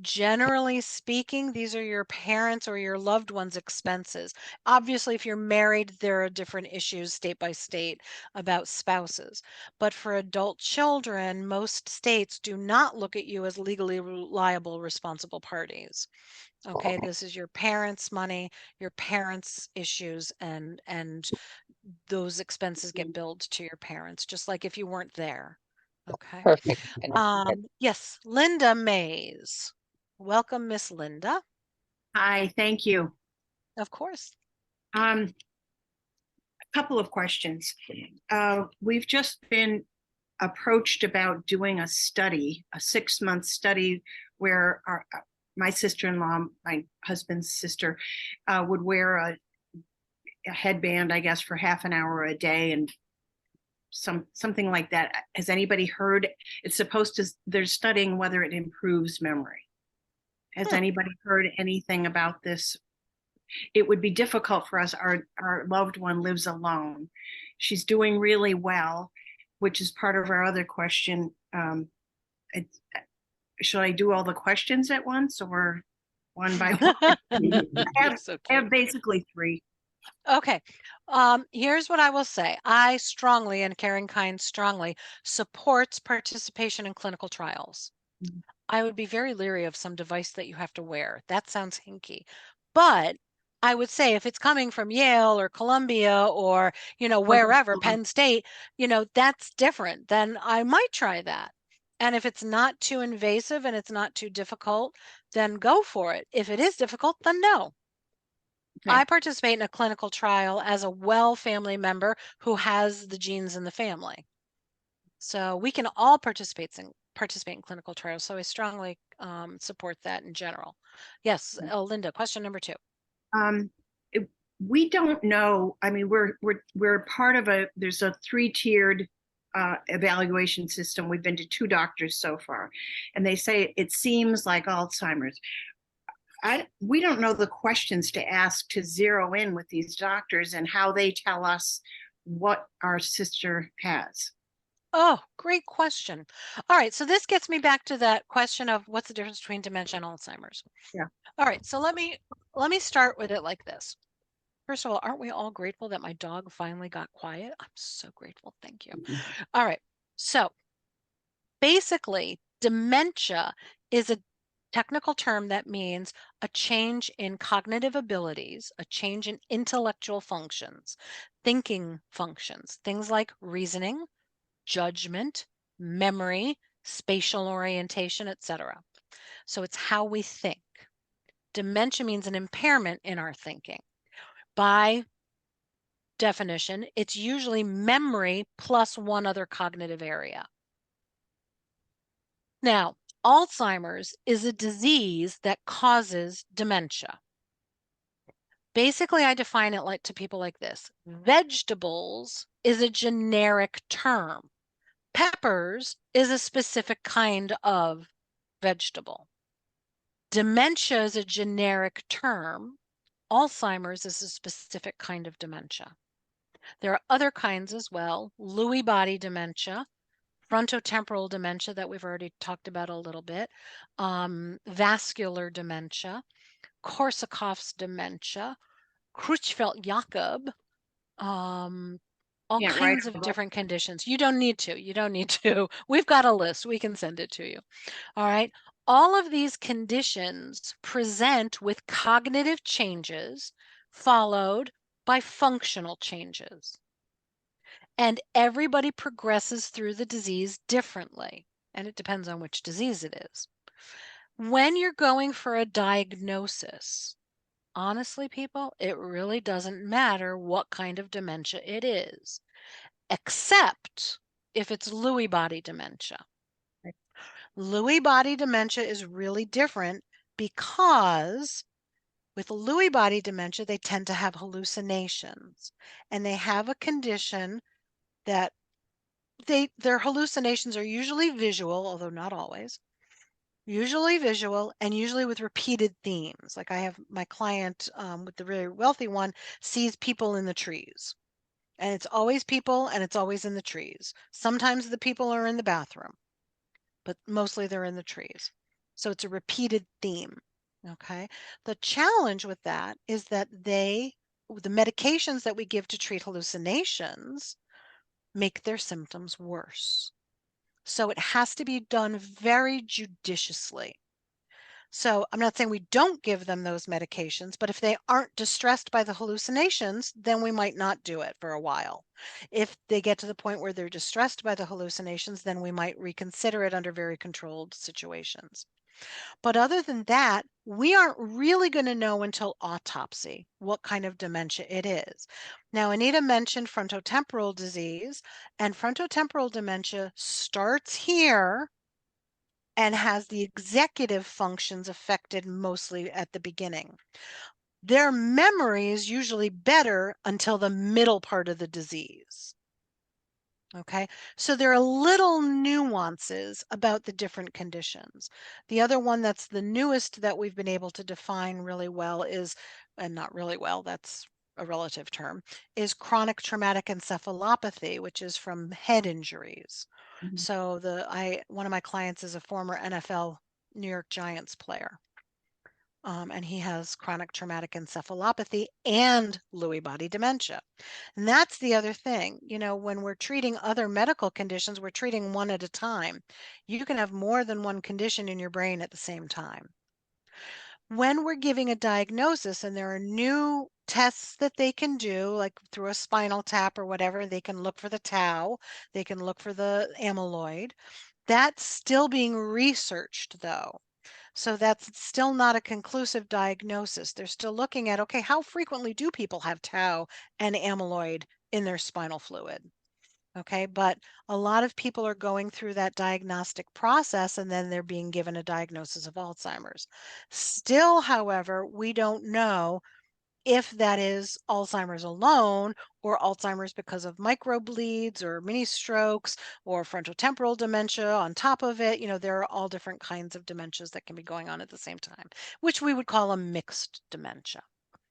Generally speaking, these are your parents or your loved ones' expenses. Obviously, if you're married, there are different issues state by state about spouses. But for adult children, most states do not look at you as legally liable, responsible parties. Okay, this is your parents' money, your parents' issues, and those expenses get billed to your parents, just like if you weren't there. Okay. Perfect. Yes, Linda Mays. Welcome, Miss Linda. Hi, thank you. Of course. A couple of questions. We've just been approached about doing a study, a 6-month study where my sister-in-law, my husband's sister, would wear a headband, I guess, for half an hour a day and something like that. Has anybody heard? It's supposed to, they're studying whether it improves memory. Has anybody heard anything about this? It would be difficult for us. Our loved one lives alone. She's doing really well, which is part of our other question. Should I do all the questions at once or one by one? I have basically 3. Okay. Here's what I will say. I strongly, and Karen Kind strongly, supports participation in clinical trials. I would be very leery of some device that you have to wear. That sounds hinky. But I would say if it's coming from Yale or Columbia or, wherever, Penn State, that's different. Then I might try that. And if it's not too invasive and it's not too difficult, then go for it. If it is difficult, then no. Okay. I participate in a clinical trial as a well family member who has the genes in the family. So we can all participate in clinical trials. So I strongly support that in general. Yes, Linda, question number 2. We don't know. I mean, we're part of there's a 3-tiered evaluation system. We've been to 2 doctors so far, and they say it seems like Alzheimer's. We don't know the questions to ask to zero in with these doctors and how they tell us what our sister has. Oh, great question. All right, so this gets me back to that question of what's the difference between dementia and Alzheimer's. Yeah. All right, so let me start with it like this. First of all, aren't we all grateful that my dog finally got quiet? I'm so grateful. Thank you. All right, so basically, dementia is a technical term that means a change in cognitive abilities, a change in intellectual functions, thinking functions, things like reasoning, judgment, memory, spatial orientation, etc. So it's how we think. Dementia means an impairment in our thinking. By definition, it's usually memory plus one other cognitive area. Now, Alzheimer's is a disease that causes dementia. Basically, I define it to people like this. Vegetables is a generic term. Peppers is a specific kind of vegetable. Dementia is a generic term. Alzheimer's is a specific kind of dementia. There are other kinds as well. Lewy body dementia, frontotemporal dementia that we've already talked about a little bit, vascular dementia, Korsakoff's dementia, Creutzfeldt-Jakob, all kinds of different conditions. You don't need to. We've got a list. We can send it to you. All right. All of these conditions present with cognitive changes followed by functional changes. And everybody progresses through the disease differently, and it depends on which disease it is. When you're going for a diagnosis, honestly, people, it really doesn't matter what kind of dementia it is, except if it's Lewy body dementia. Lewy body dementia is really different because with Lewy body dementia, they tend to have hallucinations, and they have a condition that their hallucinations are usually visual, although not always. usually visual, and usually with repeated themes. Like I have my client with the really wealthy one sees people in the trees. And it's always people and it's always in the trees. Sometimes the people are in the bathroom, but mostly they're in the trees. So it's a repeated theme. Okay. The challenge with that is that the medications that we give to treat hallucinations make their symptoms worse. So it has to be done very judiciously. So I'm not saying we don't give them those medications, but if they aren't distressed by the hallucinations, then we might not do it for a while. If they get to the point where they're distressed by the hallucinations, then we might reconsider it under very controlled situations. But other than that, we aren't really going to know until autopsy what kind of dementia it is. Now, Anita mentioned frontotemporal disease, and frontotemporal dementia starts here and has the executive functions affected mostly at the beginning. Their memory is usually better until the middle part of the disease. Okay, so there are little nuances about the different conditions. The other one that's the newest that we've been able to define really well is, and not really well, that's a relative term, is chronic traumatic encephalopathy, which is from head injuries. So one of my clients is a former NFL New York Giants player. And he has chronic traumatic encephalopathy and Lewy body dementia. And that's the other thing. You know, when we're treating other medical conditions, we're treating one at a time. You can have more than one condition in your brain at the same time. When we're giving a diagnosis and there are new tests that they can do, like through a spinal tap or whatever, they can look for the tau, they can look for the amyloid. That's still being researched though. So that's still not a conclusive diagnosis. They're still looking at, okay, how frequently do people have tau and amyloid in their spinal fluid? Okay, but a lot of people are going through that diagnostic process and then they're being given a diagnosis of Alzheimer's. Still, however, we don't know if that is Alzheimer's alone or Alzheimer's because of microbleeds or mini strokes or frontotemporal dementia on top of it. You know, there are all different kinds of dementias that can be going on at the same time, which we would call a mixed dementia.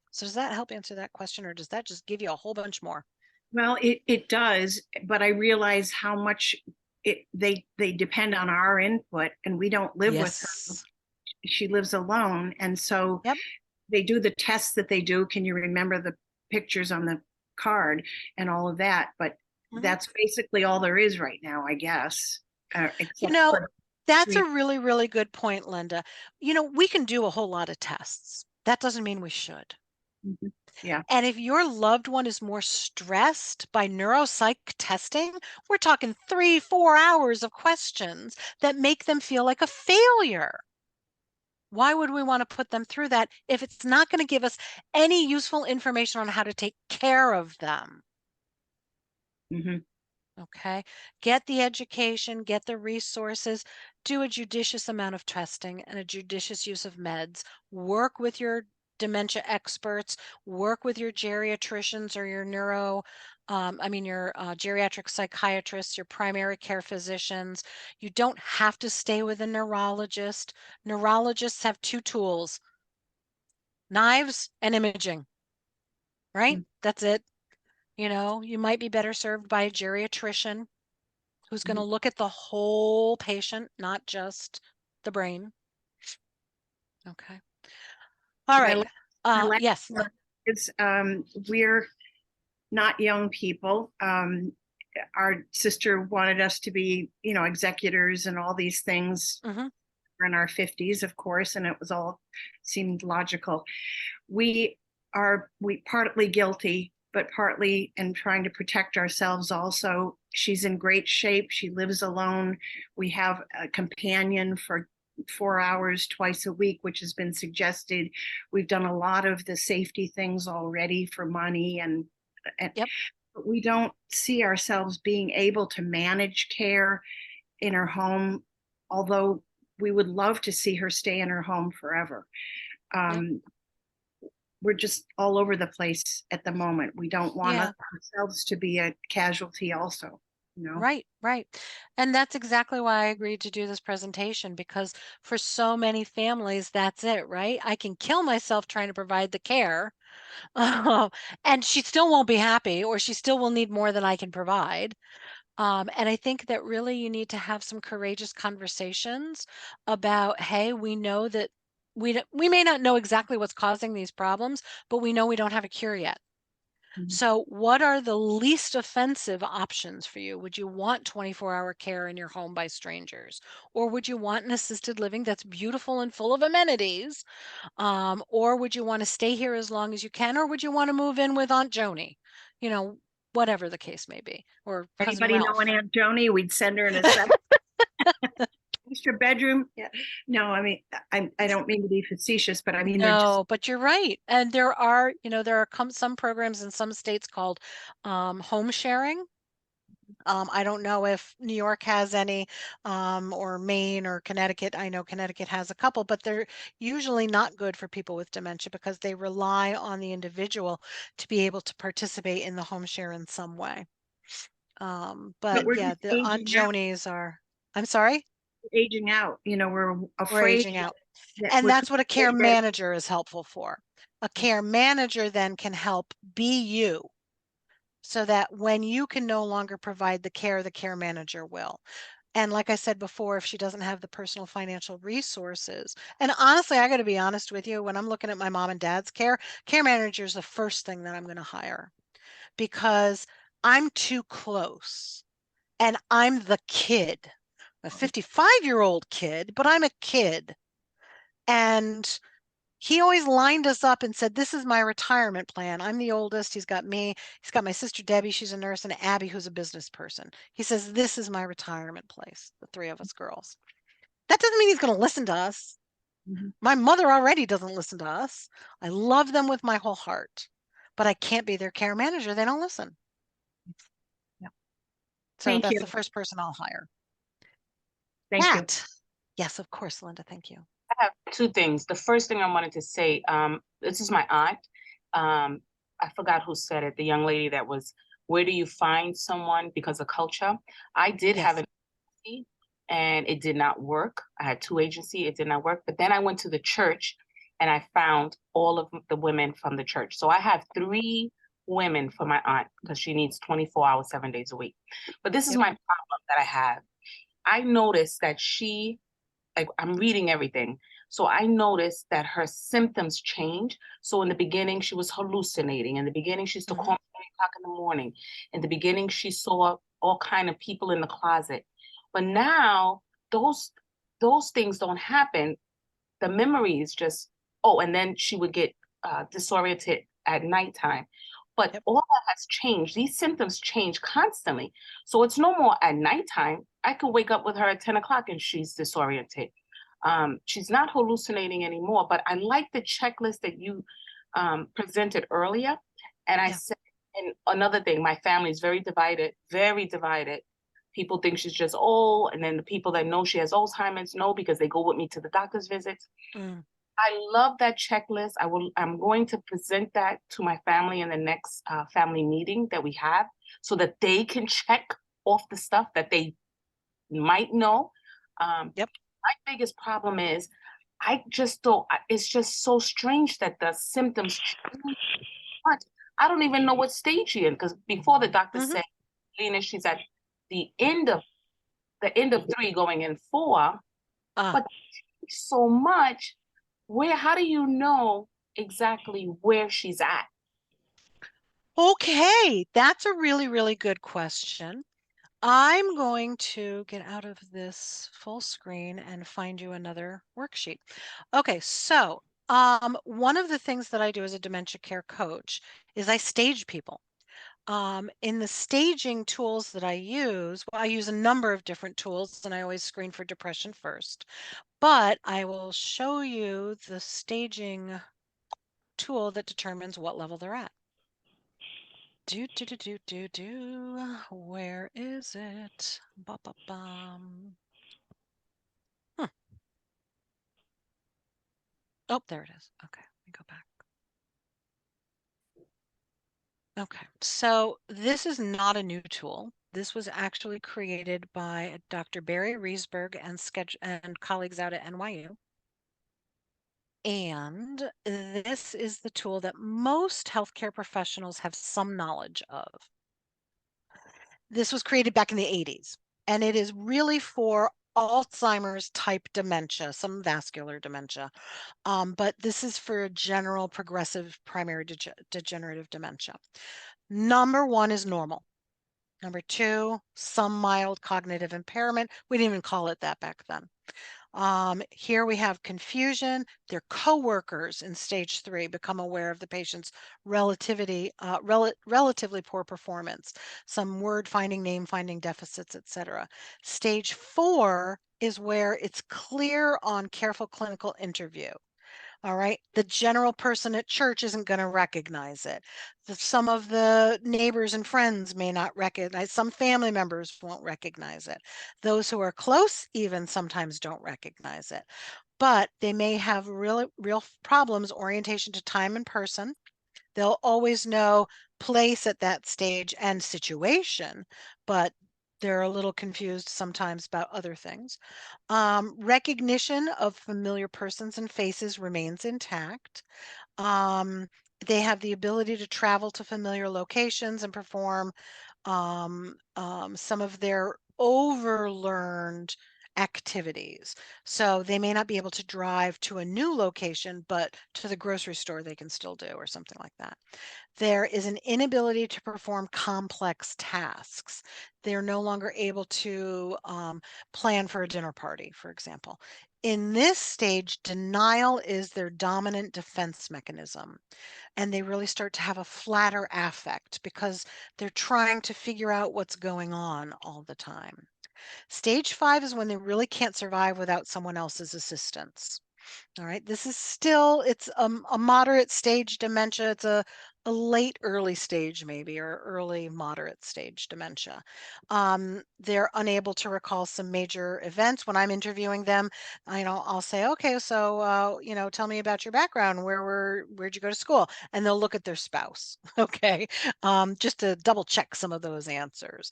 So does that help answer that question, or does that just give you a whole bunch more? Well, it does, but I realize how much they depend on our input, and we don't live with her. She lives alone, and so they do the tests that they do. Can you remember the pictures on the card and all of that? But that's basically all there is right now, I guess. You know, that's a really, really good point, Linda. You know, we can do a whole lot of tests. That doesn't mean we should. Yeah. And if your loved one is more stressed by neuropsych testing, we're talking 3-4 hours of questions that make them feel like a failure. Why would we want to put them through that if it's not going to give us any useful information on how to take care of them? Okay, get the education, get the resources, do a judicious amount of testing and a judicious use of meds, work with your dementia experts, work with your geriatricians or your your geriatric psychiatrists, your primary care physicians. You don't have to stay with a neurologist. Neurologists have two tools: knives and imaging, right? That's it. You know, you might be better served by a geriatrician who's going to look at the whole patient, not just the brain. Okay. All right. Yes. It's we're not young people. Our sister wanted us to be, you know, executors and all these things. We're in our 50s, of course, and it was all seemed logical. We partly guilty, but partly in trying to protect ourselves also. She's in great shape. She lives alone. We have a companion for 4 hours twice a week, which has been suggested. We've done a lot of the safety things already for money, and but we don't see ourselves being able to manage care in her home, although we would love to see her stay in her home forever. We're just all over the place at the moment. We don't want ourselves to be a casualty also. No. Right, right. And that's exactly why I agreed to do this presentation, because for so many families, that's it, right? I can kill myself trying to provide the care, and she still won't be happy, or she still will need more than I can provide. And I think that really you need to have some courageous conversations about, hey, we know that we may not know exactly what's causing these problems, but we know we don't have a cure yet. So what are the least offensive options for you? Would you want 24-hour care in your home by strangers? Or would you want an assisted living that's beautiful and full of amenities? Or would you want to stay here as long as you can? Or would you want to move in with Aunt Joni? You know, whatever the case may be. Or Cousin Anybody Ralph. know an Aunt Joni? We'd send her in a extra bedroom. Yeah. No, I mean, I don't mean to be facetious, but I mean, they're just, No, but you're right. And there are, there are some programs in some states called home sharing. I don't know if New York has any, or Maine or Connecticut. I know Connecticut has a couple, but they're usually not good for people with dementia because they rely on the individual to be able to participate in the home share in some way. But we're yeah, just the Aunt aging out. Jonies are, I'm sorry? Aging out, we're We're afraid aging out. that And we're that's what a care that- manager is helpful for. A care manager then can help be you, so that when you can no longer provide the care manager will. And like I said before, if she doesn't have the personal financial resources, and honestly, I got to be honest with you, when I'm looking at my mom and dad's care manager is the first thing that I'm going to hire, because I'm too close and I'm the kid, a 55-year-old kid, but I'm a kid. And he always lined us up and said, this is my retirement plan. I'm the oldest. He's got me. He's got my sister, Debbie. She's a nurse, and Abby, who's a business person. He says, this is my retirement place, the three of us girls. That doesn't mean he's going to listen to us. My mother already doesn't listen to us. I love them with my whole heart, but I can't be their care manager. They don't listen. Yeah. So Thank that's you. the first person I'll hire. Thank you. Yes, of course, Linda. Thank you. I have two things. The first thing I wanted to say, this is my aunt. I forgot who said it, the young lady that was, where do you find someone because of culture? I did have an agency and it did not work. I had two agencies, it did not work. But then I went to the church and I found all of the women from the church. So I have 3 women for my aunt because she needs 24 hours, 7 days a week. But this is my problem that I have. I noticed that I'm reading everything. So I noticed that her symptoms change. So in the beginning, she was hallucinating. In the beginning, she used to call me at 3 o'clock in the morning. In the beginning, she saw all kind of people in the closet. But now those things don't happen. The memories just, and then she would get disoriented at nighttime. But all that has changed. These symptoms change constantly. So it's no more at nighttime. I could wake up with her at 10 o'clock and she's disoriented. She's not hallucinating anymore, but I like the checklist that you presented earlier. And I said, and another thing, my family is very divided, very divided. People think she's just old. And then the people that know she has Alzheimer's know because they go with me to the doctor's visits. I love that checklist. I'm going to present that to my family in the next family meeting that we have so that they can check off the stuff that they might know. My biggest problem is I just don't, it's just so strange that the symptoms change. But I don't even know what stage she's in because before the doctor said, Lena, she's at the end of 3 going in 4, but so much. How do you know exactly where she's at? Okay, that's a really, really good question. I'm going to get out of this full screen and find you another worksheet. Okay, so one of the things that I do as a dementia care coach is I stage people. In the staging tools that I use, I use a number of different tools and I always screen for depression first, but I will show you the staging tool that determines what level they're at. Where is it? Ba-ba-bum. Oh, there it is. Okay, let me go back. Okay, so this is not a new tool. This was actually created by Dr. Barry Riesberg and colleagues out at NYU. And this is the tool that most healthcare professionals have some knowledge of. This was created back in the 80s, and it is really for Alzheimer's type dementia, some vascular dementia. But this is for general progressive primary degenerative dementia. Number 1 is normal. Number 2, some mild cognitive impairment. We didn't even call it that back then. Here we have confusion. Their coworkers in stage 3 become aware of the patient's relatively poor performance, some word finding, name finding deficits, etc. Stage 4 is where it's clear on careful clinical interview. All right. The general person at church isn't going to recognize it. Some of the neighbors and friends may not recognize, some family members won't recognize it. Those who are close even sometimes don't recognize it, but they may have real problems, orientation to time and person. They'll always know place at that stage and situation, but they're a little confused sometimes about other things. Recognition of familiar persons and faces remains intact. They have the ability to travel to familiar locations and perform some of their overlearned activities. So they may not be able to drive to a new location, but to the grocery store they can still do, or something like that. There is an inability to perform complex tasks. They're no longer able to plan for a dinner party, for example. In this stage, denial is their dominant defense mechanism, and they really start to have a flatter affect because they're trying to figure out what's going on all the time. Stage 5 is when they really can't survive without someone else's assistance. All right, this is still, it's a moderate stage dementia. It's a late early stage maybe, or early moderate stage dementia. They're unable to recall some major events. When I'm interviewing them, I'll say, okay, so tell me about your background. Where'd you go to school? And they'll look at their spouse. Okay, just to double check some of those answers.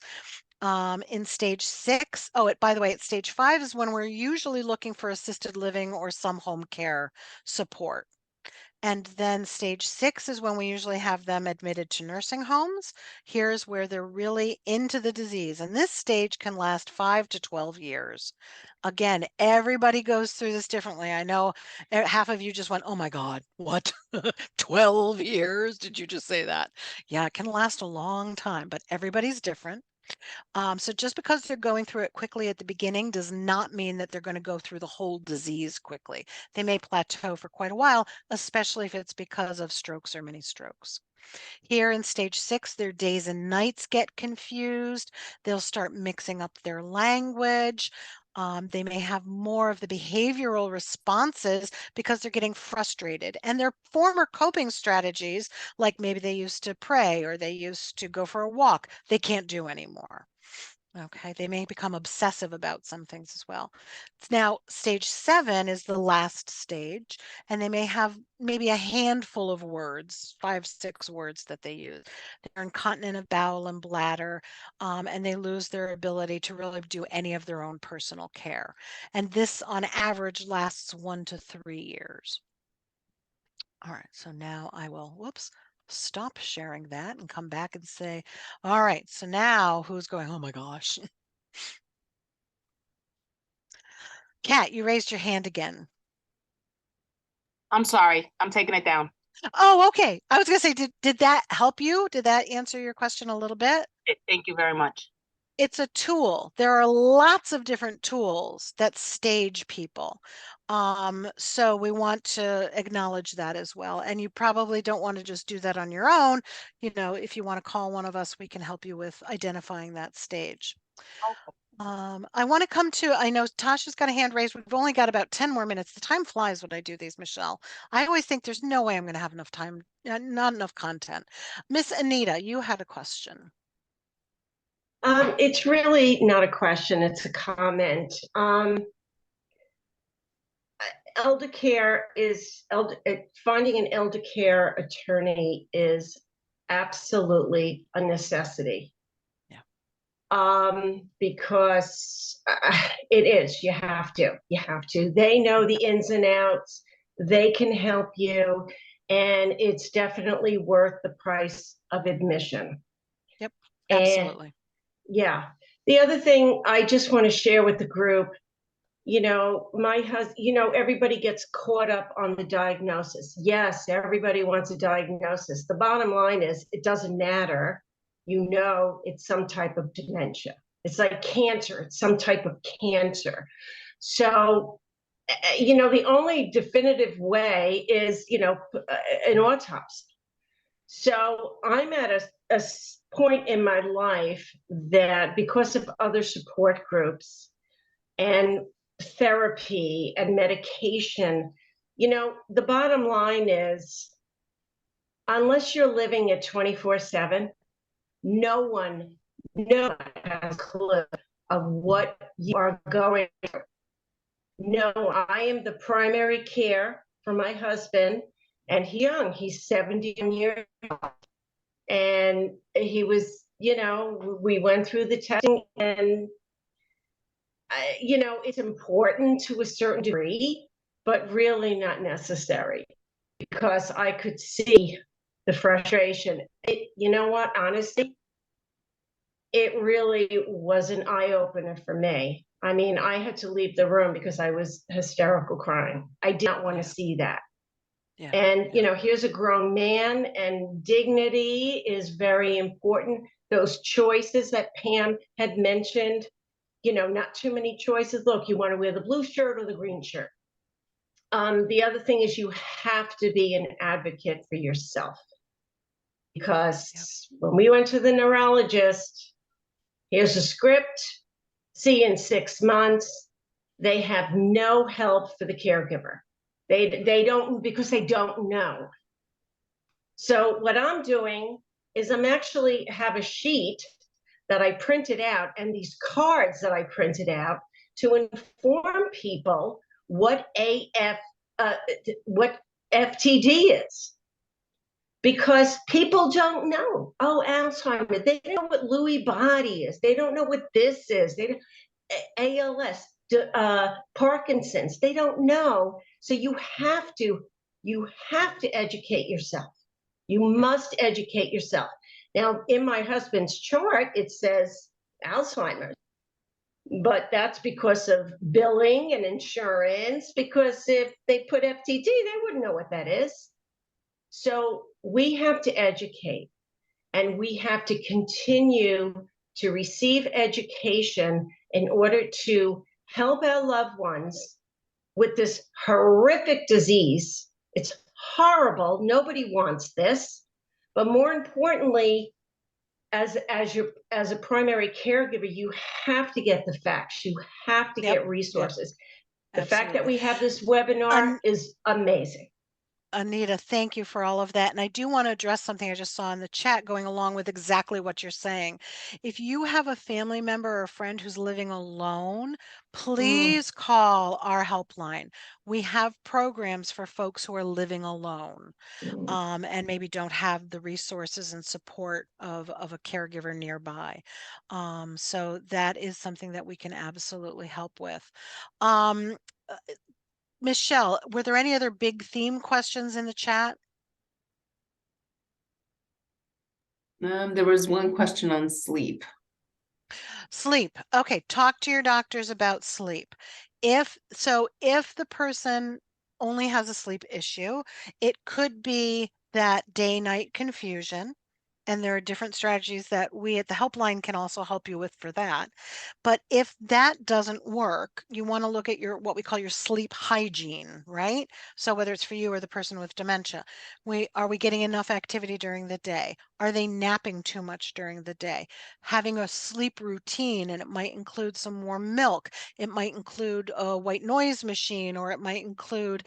In stage 6, by the way, at stage 5 is when we're usually looking for assisted living or some home care support. And then stage 6 is when we usually have them admitted to nursing homes. Here's where they're really into the disease. And this stage can last 5 to 12 years. Again, everybody goes through this differently. I know half of you just went, oh my God, what? 12 years? Did you just say that? Yeah, it can last a long time, but everybody's different. So just because they're going through it quickly at the beginning does not mean that they're going to go through the whole disease quickly. They may plateau for quite a while, especially if it's because of strokes or mini strokes. Here in stage 6, their days and nights get confused. They'll start mixing up their language. They may have more of the behavioral responses because they're getting frustrated, and their former coping strategies, like maybe they used to pray or they used to go for a walk, they can't do anymore. Okay, they may become obsessive about some things as well. Now, stage 7 is the last stage, and they may have maybe a handful of words, 5, 6 words that they use. They're incontinent of bowel and bladder, and they lose their ability to really do any of their own personal care. And this, on average, lasts 1 to 3 years. All right, so now I will, stop sharing that and come back and say, all right, so now who's going, oh my gosh. Kat, you raised your hand again. I'm sorry, I'm taking it down. Oh, okay. I was gonna say, did that help you? Did that answer your question a little bit? Thank you very much. It's a tool. There are lots of different tools that stage people. So we want to acknowledge that as well. And you probably don't want to just do that on your own. If you want to call one of us, we can help you with identifying that stage. I want to come to, I know Tasha's got a hand raised. We've only got about 10 more minutes. The time flies when I do these, Michelle. I always think there's no way I'm going to have enough time, not enough content. Miss Anita, you had a question. It's really not a question, it's a comment. Elder care finding an elder care attorney is absolutely a necessity. Yeah. because it is, you have to. They know the ins and outs, they can help you, and it's definitely worth the price of admission. Yep, And absolutely. yeah, the other thing I just want to share with the group, my husband, everybody gets caught up on the diagnosis. Yes, everybody wants a diagnosis. The bottom line is it doesn't matter. It's some type of dementia. It's like cancer. It's some type of cancer. So, the only definitive way is, an autopsy. So I'm at a point in my life that because of other support groups and therapy and medication, the bottom line is, unless you're living at 24/7, no one has a clue of what you are going through. No, I am the primary care for my husband, and he's 70 years old. And he was, we went through the testing, and it's important to a certain degree, but really not necessary, because I could see the frustration. You know what, honestly, it really was an eye-opener for me. I mean, I had to leave the room because I was hysterical crying. I did not want to see that. Yeah. And, here's a grown man, and dignity is very important. Those choices that Pam had mentioned, not too many choices. Look, you want to wear the blue shirt or the green shirt. The other thing is you have to be an advocate for yourself. Because when we went to the neurologist, here's a script, see you in 6 months. They have no help for the caregiver. They don't, because they don't know. So what I'm doing is I'm actually have a sheet that I printed out, and these cards that I printed out to inform people what what FTD is. Because people don't know. Oh, Alzheimer's. They don't know what Lewy body is. They don't know what this is. They don't, ALS, Parkinson's. They don't know. So you have to educate yourself. You must educate yourself. Now, in my husband's chart, it says Alzheimer's, but that's because of billing and insurance, because if they put FTD, they wouldn't know what that is. So we have to educate, and we have to continue to receive education in order to help our loved ones with this horrific disease. It's horrible. Nobody wants this. But more importantly, as a primary caregiver, you have to get the facts. You have to get resources. The fact that we have this webinar is amazing. Anita, thank you for all of that. And I do want to address something I just saw in the chat going along with exactly what you're saying. If you have a family member or a friend who's living alone, please call our helpline. We have programs for folks who are living alone and maybe don't have the resources and support of a caregiver nearby. So that is something that we can absolutely help with. Michelle, were there any other big theme questions in the chat? There was one question on sleep. Sleep. Okay, talk to your doctors about sleep. If the person only has a sleep issue, it could be that day-night confusion. And there are different strategies that we at the helpline can also help you with for that. But if that doesn't work, you want to look at what we call your sleep hygiene, right? So whether it's for you or the person with dementia, are we getting enough activity during the day? Are they napping too much during the day? Having a sleep routine, and it might include some warm milk. It might include a white noise machine, or it might include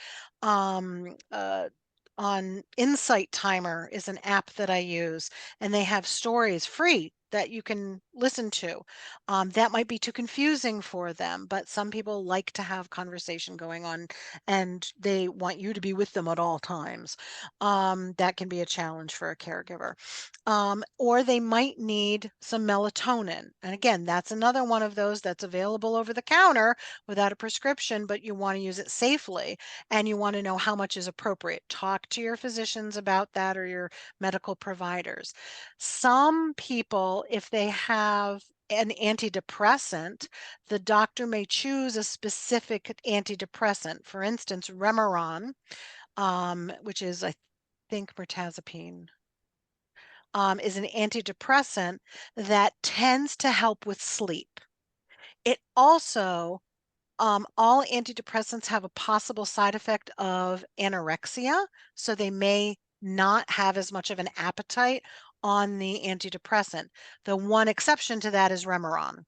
on Insight Timer is an app that I use, and they have stories, free that you can listen to. That might be too confusing for them, but some people like to have conversation going on and they want you to be with them at all times. That can be a challenge for a caregiver. Or they might need some melatonin. And again, that's another one of those that's available over the counter without a prescription, but you want to use it safely and you want to know how much is appropriate. Talk to your physicians about that or your medical providers. Some people, if they have an antidepressant, the doctor may choose a specific antidepressant. For instance, Remeron, which is, I think, mirtazapine, is an antidepressant that tends to help with sleep. It also, all antidepressants have a possible side effect of anorexia, so they may not have as much of an appetite on the antidepressant. The one exception to that is Remeron.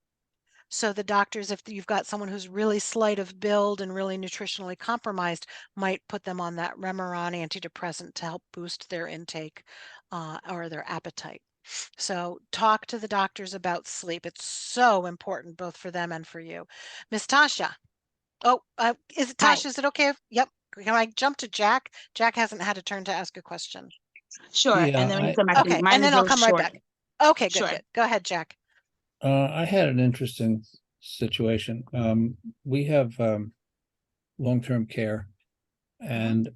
So the doctors, if you've got someone who's really slight of build and really nutritionally compromised, might put them on that Remeron antidepressant to help boost their intake or their appetite. So talk to the doctors about sleep. It's so important both for them and for you. Miss Tasha. Oh, is it Tasha? Is it okay? Yep. Can I jump to Jack? Jack hasn't had a turn to ask a question. Sure. Yeah, And then when you I- come back, Okay, mine and is then I'll real come right short. back. Okay, good, Sure. good. Go ahead, Jack. I had an interesting situation. We have long-term care, and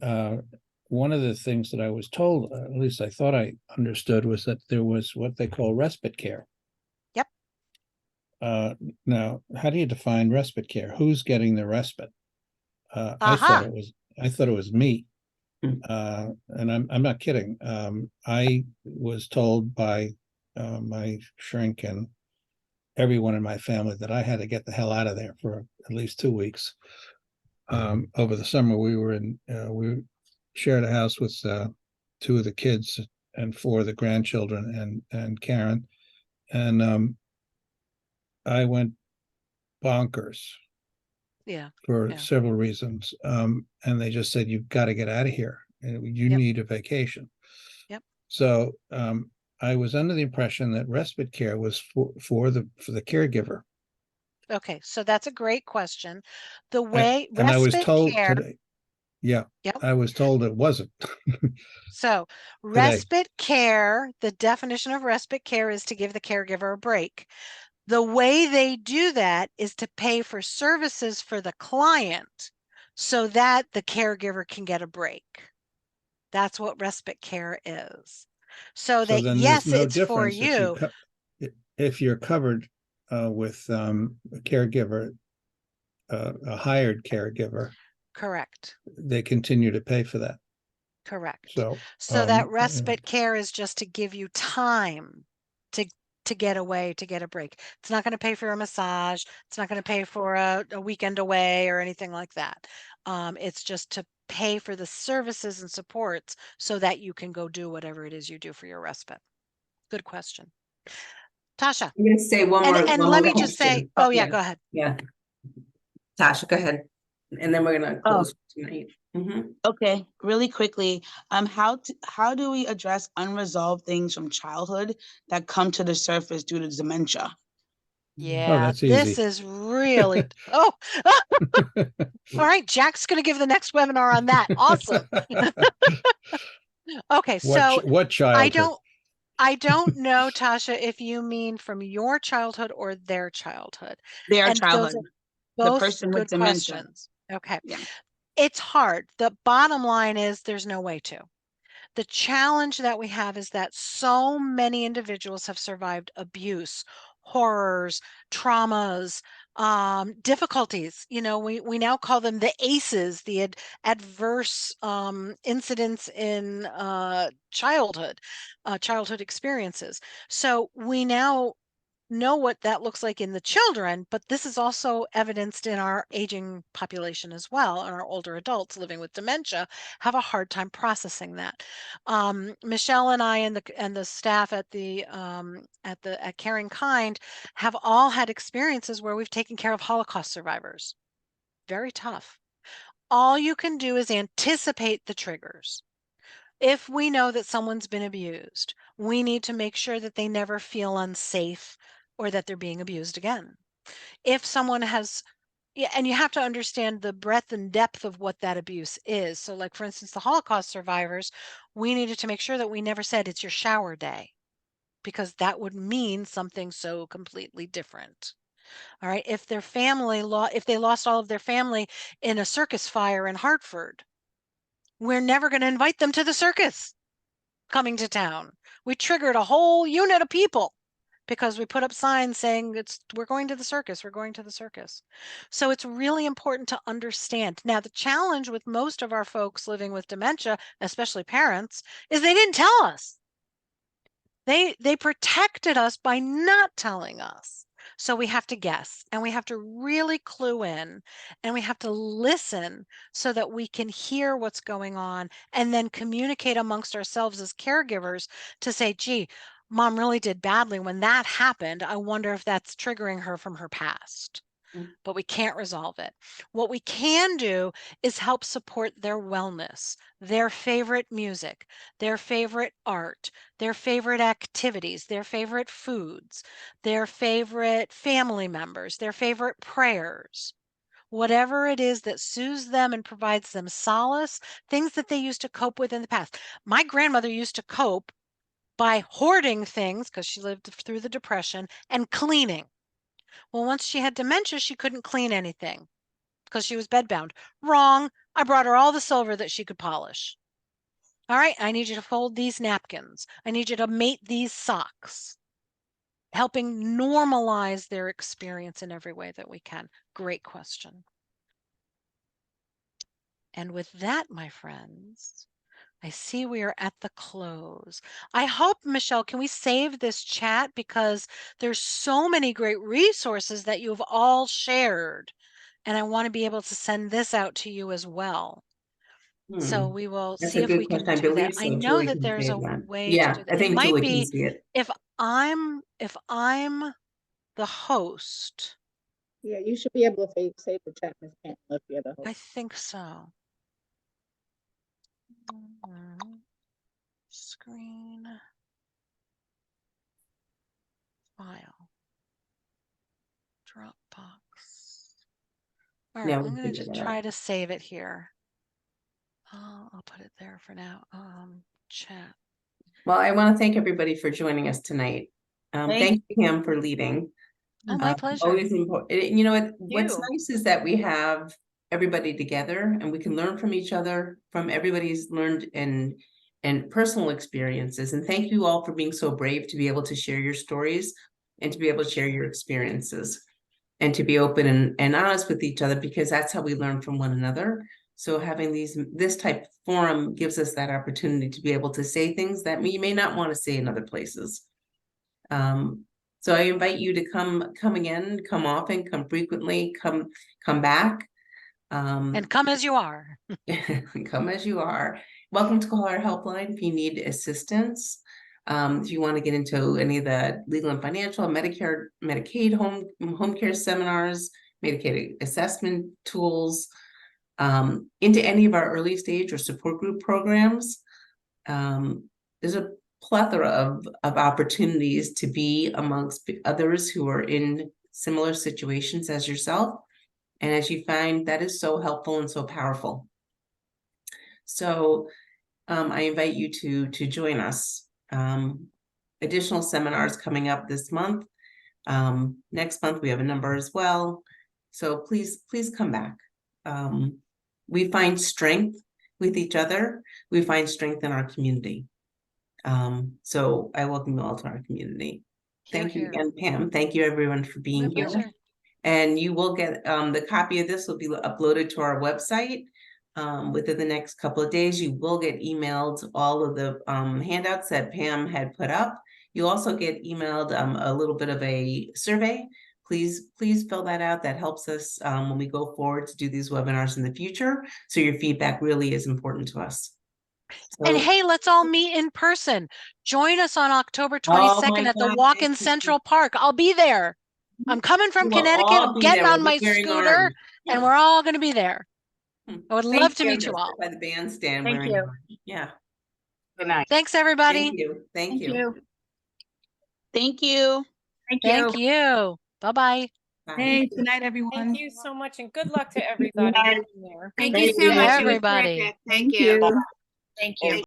one of the things that I was told, at least I thought I understood, was that there was what they call respite care. Yep. Now, how do you define respite care? Who's getting the respite? I Aha. thought it was me. Hmm. And I'm not kidding. I was told by my shrink and everyone in my family that I had to get the hell out of there for at least 2 weeks. Over the summer, we shared a house with 2 of the kids and 4 of the grandchildren and Karen, and I went bonkers Yeah. for Yeah. several reasons. And they just said, "You've got to get out of here. You Yep. need a vacation." Yep. So I was under the impression that respite care was for the caregiver. Okay, so that's a great question. The way And I was respite told care, today, yeah, yep. I was told it wasn't. So respite care, the definition of respite care is to give the caregiver a break. The way they do that is to pay for services for the client so that the caregiver can get a break. That's what respite care is. So So that, then yes, there's no it's for difference you. if you're covered with a caregiver, a hired caregiver, Correct. they continue to pay for that. Correct. So So that respite care is just to give you time to get away, to get a break. It's not going to pay for a massage. It's not going to pay for a weekend away or anything like that. It's just to pay for the services and supports so that you can go do whatever it is you do for your respite. Good question. Tasha. I'm gonna say one more. And one let more me just say, question. oh yeah, go ahead. Yeah. Tasha, go ahead. And then we're gonna close tonight. Mhm. Okay, really quickly, how do we address unresolved things from childhood that come to the surface due to dementia? Yeah, that's this easy. is really, oh, all right, Jack's going to give the next webinar on that. Awesome. Okay, so What childhood? I don't know, Tasha, if you mean from your childhood or their childhood. Their And those childhood, are the both person with good dementia. questions. Okay. Yeah. It's hard. The bottom line is there's no way to. The challenge that we have is that so many individuals have survived abuse, horrors, traumas, difficulties. You know, we now call them the ACEs, the adverse incidents in childhood experiences. So we now know what that looks like in the children, but this is also evidenced in our aging population as well. And our older adults living with dementia have a hard time processing that. Michelle and I and the staff at Caring Kind have all had experiences where we've taken care of Holocaust survivors. Very tough. All you can do is anticipate the triggers. If we know that someone's been abused, we need to make sure that they never feel unsafe or that they're being abused again. If someone has, yeah, and you have to understand the breadth and depth of what that abuse is. So like, for instance, the Holocaust survivors, we needed to make sure that we never said it's your shower day, because that would mean something so completely different. All right. If their family if they lost all of their family in a circus fire in Hartford, we're never going to invite them to the circus coming to town. We triggered a whole unit of people because we put up signs saying we're going to the circus, we're going to the circus. So it's really important to understand. Now, the challenge with most of our folks living with dementia, especially parents, is they didn't tell us. They protected us by not telling us. So we have to guess, and we have to really clue in, and we have to listen so that we can hear what's going on and then communicate amongst ourselves as caregivers to say, gee, mom really did badly when that happened. I wonder if that's triggering her from her past. But we can't resolve it. What we can do is help support their wellness, their favorite music, their favorite art, their favorite activities, their favorite foods, their favorite family members, their favorite prayers. Whatever it is that soothes them and provides them solace, things that they used to cope with in the past. My grandmother used to cope by hoarding things because she lived through the Depression and cleaning. Well, once she had dementia, she couldn't clean anything because she was bedbound. Wrong. I brought her all the silver that she could polish. All right, I need you to fold these napkins. I need you to mate these socks. Helping normalize their experience in every way that we can. Great question. And with that, my friends, I see we are at the close. I hope, Michelle, can we save this chat because there's so many great resources that you've all shared. And I want to be able to send this out to you as well. So we will That's see a if good we can question. I do that. believe I so. know Julie that can there's a save that. way to Yeah, do I that. It think might Julie can be see it. if I'm the host. Yeah, you should be able to save the chat, Ms. Pam, if you're the I host. think so. Screen. File. Dropbox. All right, Yeah, I'm we'll going to figure just that try out. to save it here. I'll put it there for now. Chat. Well, I want to thank everybody for joining us tonight. Thank you, Pam, for leading. Oh, my pleasure. Always important. You know what's You. nice is that we have everybody together and we can learn from each other, from everybody's learned and personal experiences. And thank you all for being so brave to be able to share your stories and to be able to share your experiences and to be open and honest with each other, because that's how we learn from one another. So having this type of forum gives us that opportunity to be able to say things that we may not want to say in other places. So I invite you to come again, come often, come frequently, come back. And come as you are. Come as you are. Welcome to call our helpline if you need assistance. If you want to get into any of the legal and financial, Medicare, Medicaid, home care seminars, Medicaid assessment tools, into any of our early stage or support group programs. There's a plethora of opportunities to be amongst others who are in similar situations as yourself. And as you find, that is so helpful and so powerful. So I invite you to join us. Additional seminars coming up this month. Next month we have a number as well. So please come back. We find strength with each other. We find strength in our community. So I welcome you all to our community. Thank you again, Pam. Thank you everyone for being here. Pleasure. And you will get the copy of this will be uploaded to our website within the next couple of days. You will get emailed all of the handouts that Pam had put up. You'll also get emailed a little bit of a survey. Please fill that out. That helps us when we go forward to do these webinars in the future. So your feedback really is important to us. And hey, let's all meet in person. Join us on October 22nd at the Walk-in Central Park. I'll be there. I'm coming from Connecticut. I'm getting on my scooter and we're all going to be there. I would love to meet you all. By the bandstand. Thank you. Yeah. Good night. Thanks, everybody. Thank you. Thank you. Thank you. Thank you. Bye-bye. Bye. Hey, good night, everyone. Thank you so much and good luck to everybody. Thank you so Thank you, much. It was everybody. terrific. Thank you. Thank you.